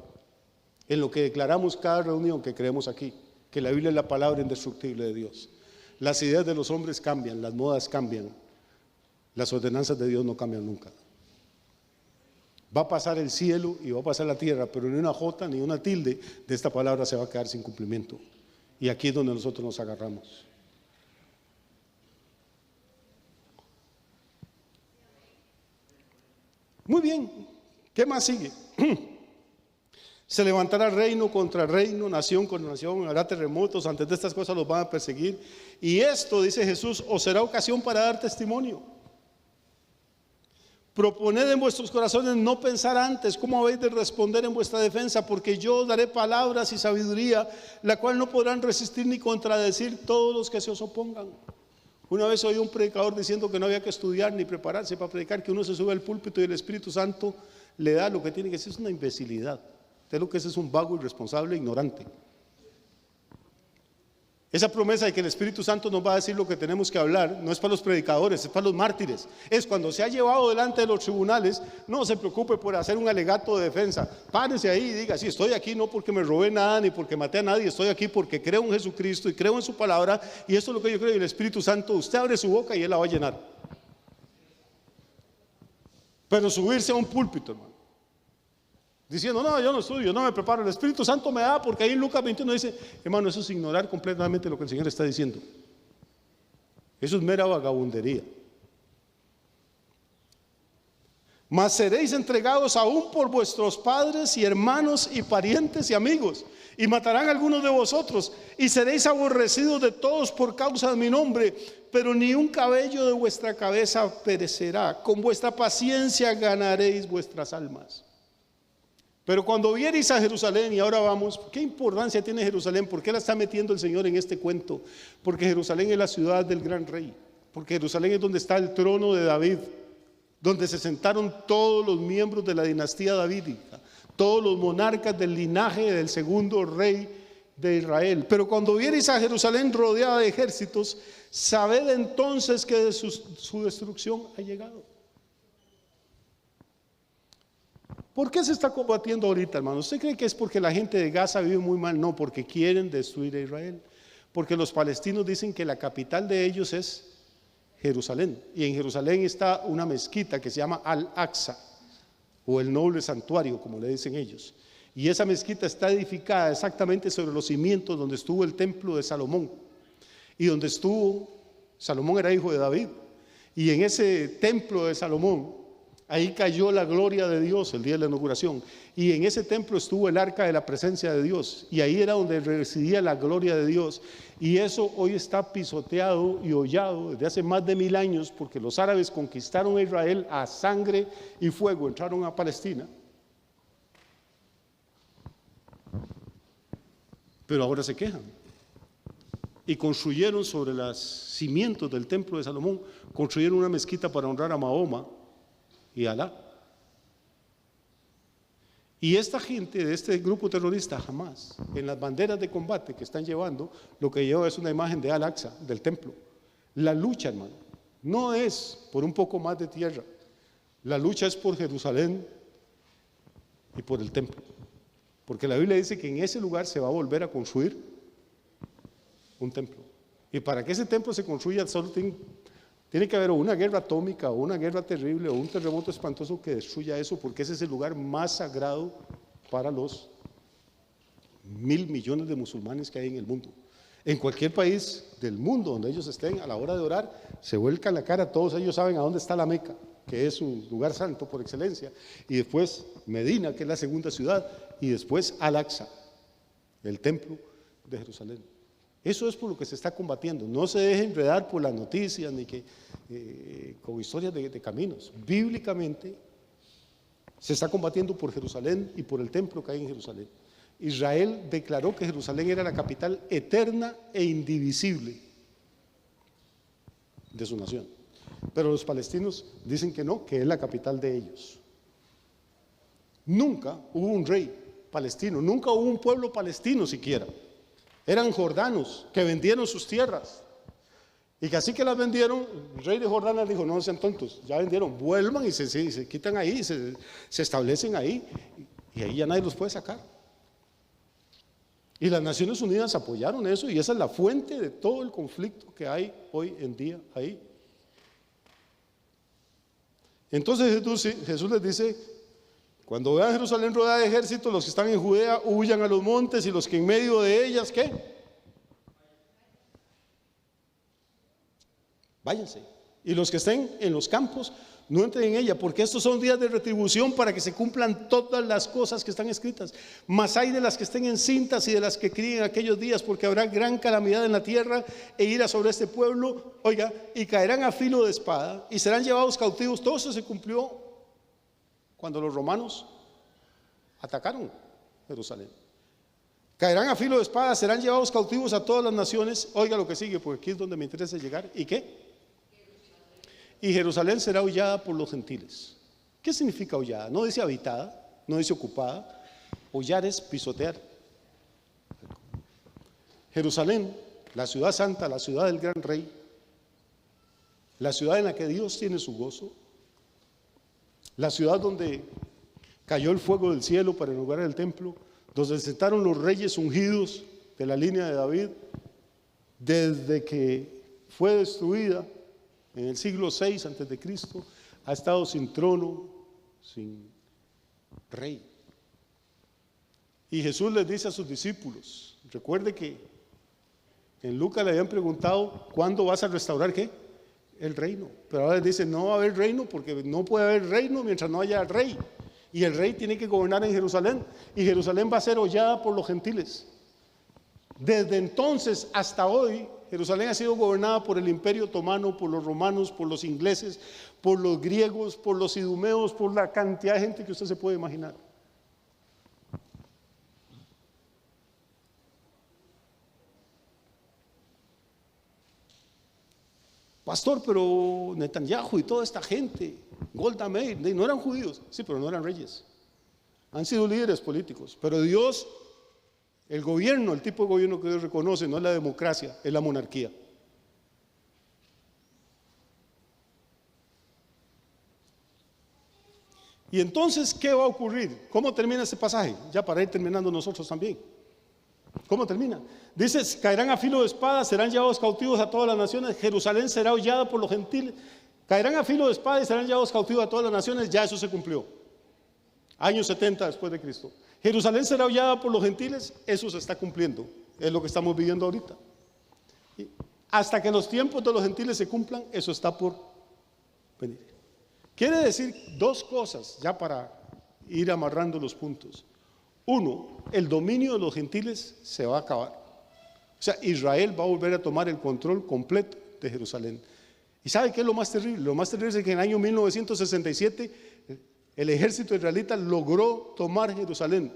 en lo que declaramos cada reunión que creemos aquí, que la Biblia es la palabra indestructible de Dios. Las ideas de los hombres cambian, las modas cambian, las ordenanzas de Dios no cambian nunca. Va a pasar el cielo y va a pasar la tierra, pero ni una jota ni una tilde de esta palabra se va a quedar sin cumplimiento. Y aquí es donde nosotros nos agarramos. Muy bien, ¿qué más sigue? Se levantará reino contra reino, nación contra nación, habrá terremotos, antes de estas cosas los van a perseguir. Y esto, dice Jesús, os será ocasión para dar testimonio. Proponed en vuestros corazones no pensar antes cómo habéis de responder en vuestra defensa, porque yo os daré palabras y sabiduría, la cual no podrán resistir ni contradecir todos los que se os opongan. Una vez oí un predicador diciendo que no había que estudiar ni prepararse para predicar, que uno se sube al púlpito y el Espíritu Santo le da lo que tiene que decir. Es una imbecilidad. Usted lo que es un vago, irresponsable, ignorante. Esa promesa de que el Espíritu Santo nos va a decir lo que tenemos que hablar no es para los predicadores, es para los mártires. Es cuando se ha llevado delante de los tribunales, no se preocupe por hacer un alegato de defensa. Párese ahí y diga, sí, estoy aquí no porque me robé nada ni porque maté a nadie, estoy aquí porque creo en Jesucristo y creo en su palabra y esto es lo que yo creo. Y el Espíritu Santo, usted abre su boca y Él la va a llenar. Pero subirse a un púlpito, hermano, diciendo, no, yo no estudio, no me preparo, el Espíritu Santo me da, porque ahí en Lucas 21 dice, hermano, eso es ignorar completamente lo que el Señor está diciendo. Eso es mera vagabundería. Mas seréis entregados aún por vuestros padres y hermanos y parientes y amigos, y matarán a algunos de vosotros, y seréis aborrecidos de todos por causa de mi nombre, pero ni un cabello de vuestra cabeza perecerá. Con vuestra paciencia ganaréis vuestras almas. Pero cuando viereis a Jerusalén, y ahora vamos, ¿qué importancia tiene Jerusalén? ¿Por qué la está metiendo el Señor en este cuento? Porque Jerusalén es la ciudad del gran rey, porque Jerusalén es donde está el trono de David, donde se sentaron todos los miembros de la dinastía davídica, todos los monarcas del linaje del segundo rey de Israel. Pero cuando viereis a Jerusalén rodeada de ejércitos, sabed entonces que su destrucción ha llegado. ¿Por qué se está combatiendo ahorita, hermano? ¿Usted cree que es porque la gente de Gaza vive muy mal? No, porque quieren destruir a Israel. Porque los palestinos dicen que la capital de ellos es Jerusalén. Y en Jerusalén está una mezquita que se llama Al-Aqsa, o el noble santuario, como le dicen ellos. Y esa mezquita está edificada exactamente sobre los cimientos donde estuvo el templo de Salomón. Y donde estuvo, Salomón era hijo de David. Y en ese templo de Salomón Ahí cayó la gloria de Dios el día de la inauguración. Y en ese templo estuvo el arca de la presencia de Dios. Y ahí era donde residía la gloria de Dios. Y eso hoy está pisoteado y hollado desde hace más de 1000 años, porque los árabes conquistaron a Israel a sangre y fuego, entraron a Palestina. Pero ahora se quejan. Y construyeron sobre los cimientos del templo de Salomón, construyeron una mezquita para honrar a Mahoma y Alá. Y esta gente de este grupo terrorista jamás, en las banderas de combate que están llevando, lo que lleva es una imagen de Al-Aqsa, del templo. La lucha, hermano, no es por un poco más de tierra. La lucha es por Jerusalén y por el templo. Porque la Biblia dice que en ese lugar se va a volver a construir un templo. Y para que ese templo se construya, solo tiene que haber una guerra atómica o una guerra terrible o un terremoto espantoso que destruya eso, porque ese es el lugar más sagrado para los 1.000 millones de musulmanes que hay en el mundo. En cualquier país del mundo donde ellos estén, a la hora de orar, se vuelcan la cara, todos ellos saben a dónde está la Meca, que es un lugar santo por excelencia, y después Medina, que es la segunda ciudad, y después Al-Aqsa, el templo de Jerusalén. Eso es por lo que se está combatiendo. No se deje enredar por las noticias ni que con historias de caminos. Bíblicamente se está combatiendo por Jerusalén y por el templo que hay en Jerusalén. Israel declaró que Jerusalén era la capital eterna e indivisible de su nación. Pero los palestinos dicen que no, que es la capital de ellos. Nunca hubo un rey palestino, nunca hubo un pueblo palestino siquiera. Eran jordanos que vendieron sus tierras. Y que así que las vendieron, el rey de Jordania dijo: no sean tontos, ya vendieron, vuelvan y se quitan ahí, se establecen ahí, y ahí ya nadie los puede sacar. Y las Naciones Unidas apoyaron eso, y esa es la fuente de todo el conflicto que hay hoy en día ahí. Entonces Jesús les dice: cuando vean Jerusalén rodeada de ejércitos, los que están en Judea huyan a los montes, y los que en medio de ellas, ¿qué? Váyanse. Y los que estén en los campos, no entren en ella, porque estos son días de retribución para que se cumplan todas las cosas que están escritas. Mas hay de las que estén encintas y de las que críen aquellos días, porque habrá gran calamidad en la tierra e ira sobre este pueblo, oiga, y caerán a filo de espada y serán llevados cautivos. Todo eso se cumplió cuando los romanos atacaron Jerusalén. Caerán a filo de espada, serán llevados cautivos a todas las naciones. Oiga lo que sigue, porque aquí es donde me interesa llegar. ¿Y qué? Y Jerusalén será hollada por los gentiles. ¿Qué significa hollada? No dice habitada, no dice ocupada. Hollar es pisotear. Jerusalén, la ciudad santa, la ciudad del gran rey, la ciudad en la que Dios tiene su gozo, la ciudad donde cayó el fuego del cielo para inaugurar el templo, donde se sentaron los reyes ungidos de la línea de David, desde que fue destruida en el siglo VI a.C., ha estado sin trono, sin rey. Y Jesús les dice a sus discípulos, recuerde que en Lucas le habían preguntado: ¿cuándo vas a restaurar qué? El reino. Pero ahora les dice: no va a haber reino, porque no puede haber reino mientras no haya rey. Y el rey tiene que gobernar en Jerusalén, y Jerusalén va a ser hollada por los gentiles. Desde entonces hasta hoy, Jerusalén ha sido gobernada por el Imperio Otomano, por los romanos, por los ingleses, por los griegos, por los idumeos, por la cantidad de gente que usted se puede imaginar. Pastor, pero Netanyahu y toda esta gente, Golda Meir, no eran judíos. Sí, pero no eran reyes. Han sido líderes políticos. Pero Dios, el gobierno, el tipo de gobierno que Dios reconoce, no es la democracia, es la monarquía. Y entonces, ¿qué va a ocurrir? ¿Cómo termina ese pasaje? Ya para ir terminando nosotros también. ¿Cómo termina? Dice: caerán a filo de espada, serán llevados cautivos a todas las naciones. Jerusalén será hollada por los gentiles. Caerán a filo de espada y serán llevados cautivos a todas las naciones. Ya eso se cumplió. Años 70 después de Cristo. Jerusalén será hollada por los gentiles. Eso se está cumpliendo. Es lo que estamos viviendo ahorita. Y hasta que los tiempos de los gentiles se cumplan, eso está por venir. Quiere decir dos cosas, ya para ir amarrando los puntos. Uno, el dominio de los gentiles se va a acabar. O sea, Israel va a volver a tomar el control completo de Jerusalén. ¿Y sabe qué es lo más terrible? Lo más terrible es que en el año 1967 el ejército israelita logró tomar Jerusalén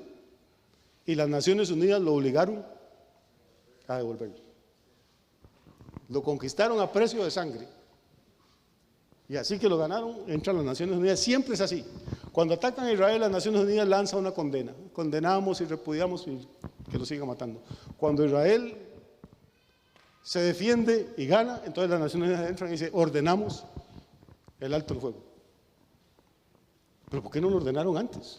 y las Naciones Unidas lo obligaron a devolverlo. Lo conquistaron a precio de sangre. Y así que lo ganaron, entran las Naciones Unidas. Siempre es así. Cuando atacan a Israel, las Naciones Unidas lanzan una condena. Condenamos y repudiamos y que lo siga matando. Cuando Israel se defiende y gana, entonces las Naciones Unidas entran y dicen, ordenamos el alto el fuego. ¿Pero por qué no lo ordenaron antes?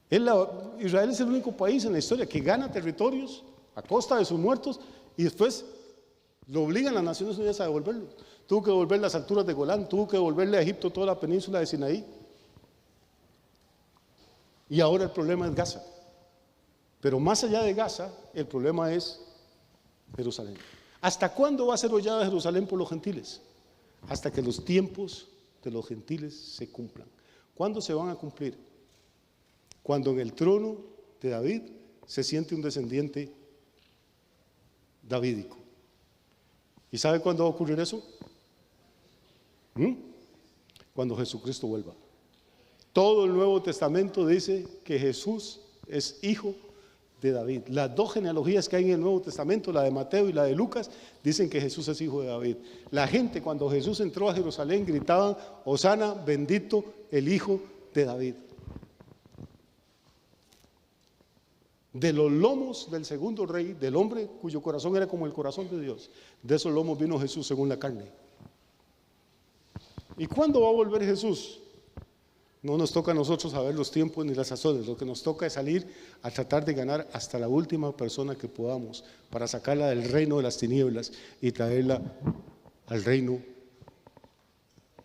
Israel es el único país en la historia que gana territorios a costa de sus muertos y después lo obligan las Naciones Unidas a devolverlo. Tuvo que devolver las alturas de Golán, tuvo que devolverle a Egipto toda la península de Sinaí. Y ahora el problema es Gaza. Pero más allá de Gaza, el problema es Jerusalén. ¿Hasta cuándo va a ser hollada Jerusalén por los gentiles? Hasta que los tiempos de los gentiles se cumplan. ¿Cuándo se van a cumplir? Cuando en el trono de David se siente un descendiente davídico. ¿Y sabe cuándo va a ocurrir eso? Cuando Jesucristo vuelva. Todo el Nuevo Testamento dice que Jesús es hijo de David. Las dos genealogías que hay en el Nuevo Testamento, la de Mateo y la de Lucas, dicen que Jesús es hijo de David. La gente cuando Jesús entró a Jerusalén gritaban, Hosana, bendito el hijo de David. De los lomos del segundo rey, del hombre cuyo corazón era como el corazón de Dios, de esos lomos vino Jesús según la carne. ¿Y cuándo va a volver Jesús? No nos toca a nosotros saber los tiempos ni las sazones. Lo que nos toca es salir a tratar de ganar hasta la última persona que podamos para sacarla del reino de las tinieblas y traerla al reino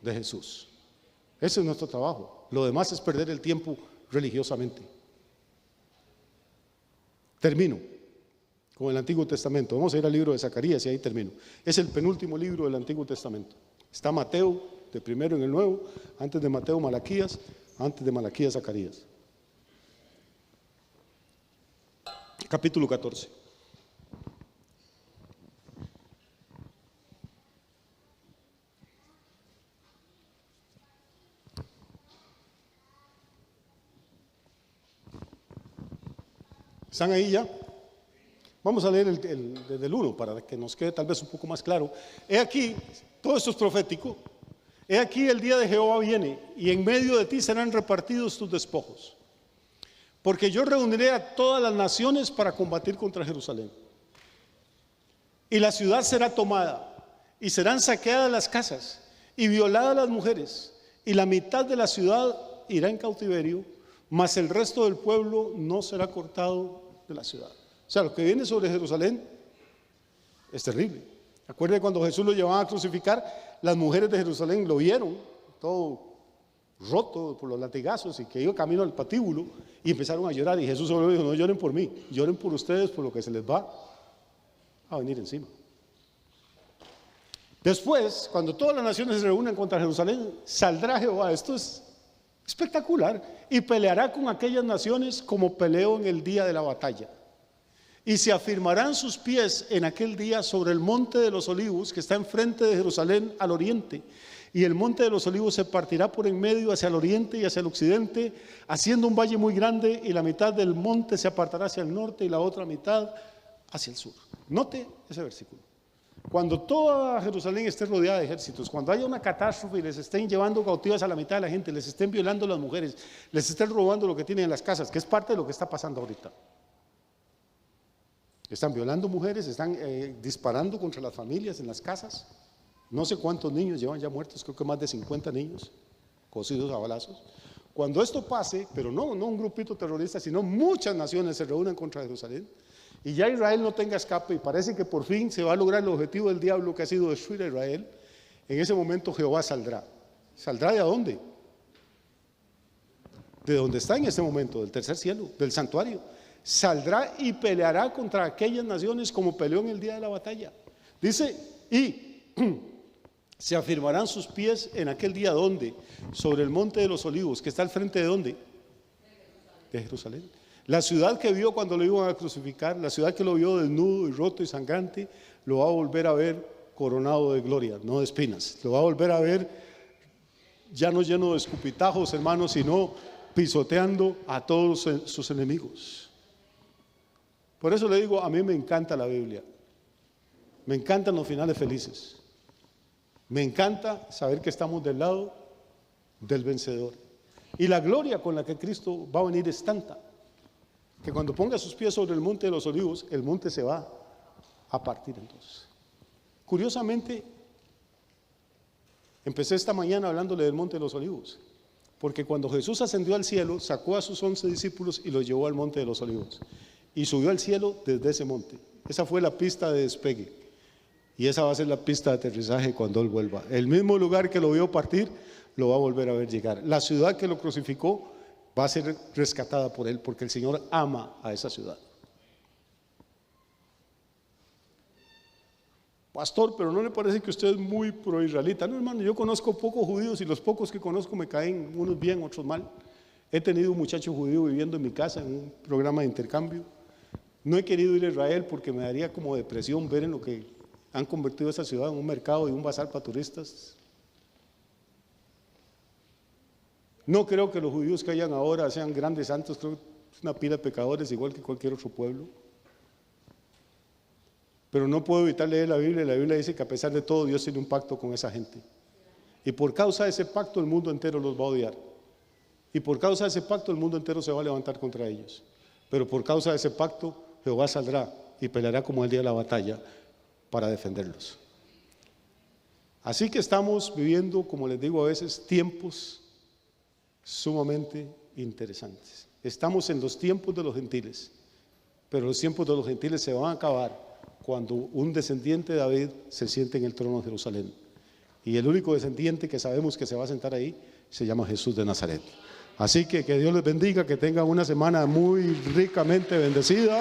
de Jesús. Ese es nuestro trabajo. Lo demás es perder el tiempo religiosamente. Termino con el Antiguo Testamento. Vamos a ir al libro de Zacarías y ahí termino. Es el penúltimo libro del Antiguo Testamento. Está Mateo de primero en el Nuevo, antes de Mateo Malaquías, antes de Malaquías Zacarías. Capítulo 14. ¿Están ahí ya? Vamos a leer desde el 1 para que nos quede tal vez un poco más claro. He aquí, todo esto es profético. He aquí el día de Jehová viene y en medio de ti serán repartidos tus despojos. Porque yo reuniré a todas las naciones para combatir contra Jerusalén. Y la ciudad será tomada y serán saqueadas las casas y violadas las mujeres. Y la mitad de la ciudad irá en cautiverio, mas el resto del pueblo no será cortado de la ciudad. O sea, lo que viene sobre Jerusalén es terrible. Acuérdense cuando Jesús lo llevaban a crucificar, las mujeres de Jerusalén lo vieron todo roto por los latigazos y que iba camino al patíbulo y empezaron a llorar y Jesús solo dijo, no lloren por mí, lloren por ustedes por lo que se les va a venir encima. Después, cuando todas las naciones se reúnan contra Jerusalén, saldrá Jehová, esto es espectacular, y peleará con aquellas naciones como peleó en el día de la batalla. Y se afirmarán sus pies en aquel día sobre el monte de los olivos que está enfrente de Jerusalén al oriente. Y el monte de los olivos se partirá por en medio hacia el oriente y hacia el occidente, haciendo un valle muy grande, y la mitad del monte se apartará hacia el norte y la otra mitad hacia el sur. Note ese versículo. Cuando toda Jerusalén esté rodeada de ejércitos, cuando haya una catástrofe y les estén llevando cautivas a la mitad de la gente, les estén violando a las mujeres, les estén robando lo que tienen en las casas, que es parte de lo que está pasando ahorita. Están violando mujeres, están disparando contra las familias en las casas. No sé cuántos niños llevan ya muertos, creo que más de 50 niños cocidos a balazos. Cuando esto pase, pero no un grupito terrorista, sino muchas naciones se reúnen contra Jerusalén y ya Israel no tenga escape y parece que por fin se va a lograr el objetivo del diablo que ha sido destruir a Israel, en ese momento Jehová saldrá. ¿Saldrá de dónde? De donde está en este momento, del tercer cielo, del santuario. Saldrá y peleará contra aquellas naciones como peleó en el día de la batalla. Dice, y Se afirmarán sus pies en aquel día, ¿dónde? Sobre el monte de los olivos, que está al frente de ¿dónde? De Jerusalén. La ciudad que vio cuando lo iban a crucificar, la ciudad que lo vio desnudo y roto y sangrante, lo va a volver a ver coronado de gloria, no de espinas. Lo va a volver a ver ya no lleno de escupitajos, hermanos, sino pisoteando a todos sus enemigos. Por eso le digo, a mí me encanta la Biblia. Me encantan los finales felices. Me encanta saber que estamos del lado del vencedor. Y la gloria con la que Cristo va a venir es tanta, que cuando ponga sus pies sobre el monte de los olivos, el monte se va a partir entonces. Curiosamente, empecé esta mañana hablándole del monte de los olivos, porque cuando Jesús ascendió al cielo, sacó a sus 11 discípulos y los llevó al monte de los olivos, y subió al cielo desde ese monte. Esa fue la pista de despegue. Y esa va a ser la pista de aterrizaje cuando Él vuelva. El mismo lugar que lo vio partir, lo va a volver a ver llegar. La ciudad que lo crucificó va a ser rescatada por Él, porque el Señor ama a esa ciudad. Pastor, pero ¿no le parece que usted es muy pro-israelita? No, hermano, yo conozco pocos judíos y los pocos que conozco me caen, unos bien, otros mal. He tenido un muchacho judío viviendo en mi casa en un programa de intercambio. No he querido ir a Israel porque me daría como depresión ver en lo que han convertido esa ciudad en un mercado y un bazar para turistas. No creo que los judíos que hayan ahora sean grandes santos, creo que es una pila de pecadores igual que cualquier otro pueblo. Pero no puedo evitar leer la Biblia, y la Biblia dice que a pesar de todo Dios tiene un pacto con esa gente. Y por causa de ese pacto el mundo entero los va a odiar. Y por causa de ese pacto el mundo entero se va a levantar contra ellos. Pero por causa de ese pacto Jehová saldrá y peleará como el día de la batalla para defenderlos. Así que estamos viviendo, como les digo a veces, tiempos sumamente interesantes. Estamos en los tiempos de los gentiles, pero los tiempos de los gentiles se van a acabar cuando un descendiente de David se siente en el trono de Jerusalén. Y el único descendiente que sabemos que se va a sentar ahí se llama Jesús de Nazaret. Así que Dios les bendiga, que tengan una semana muy ricamente bendecida.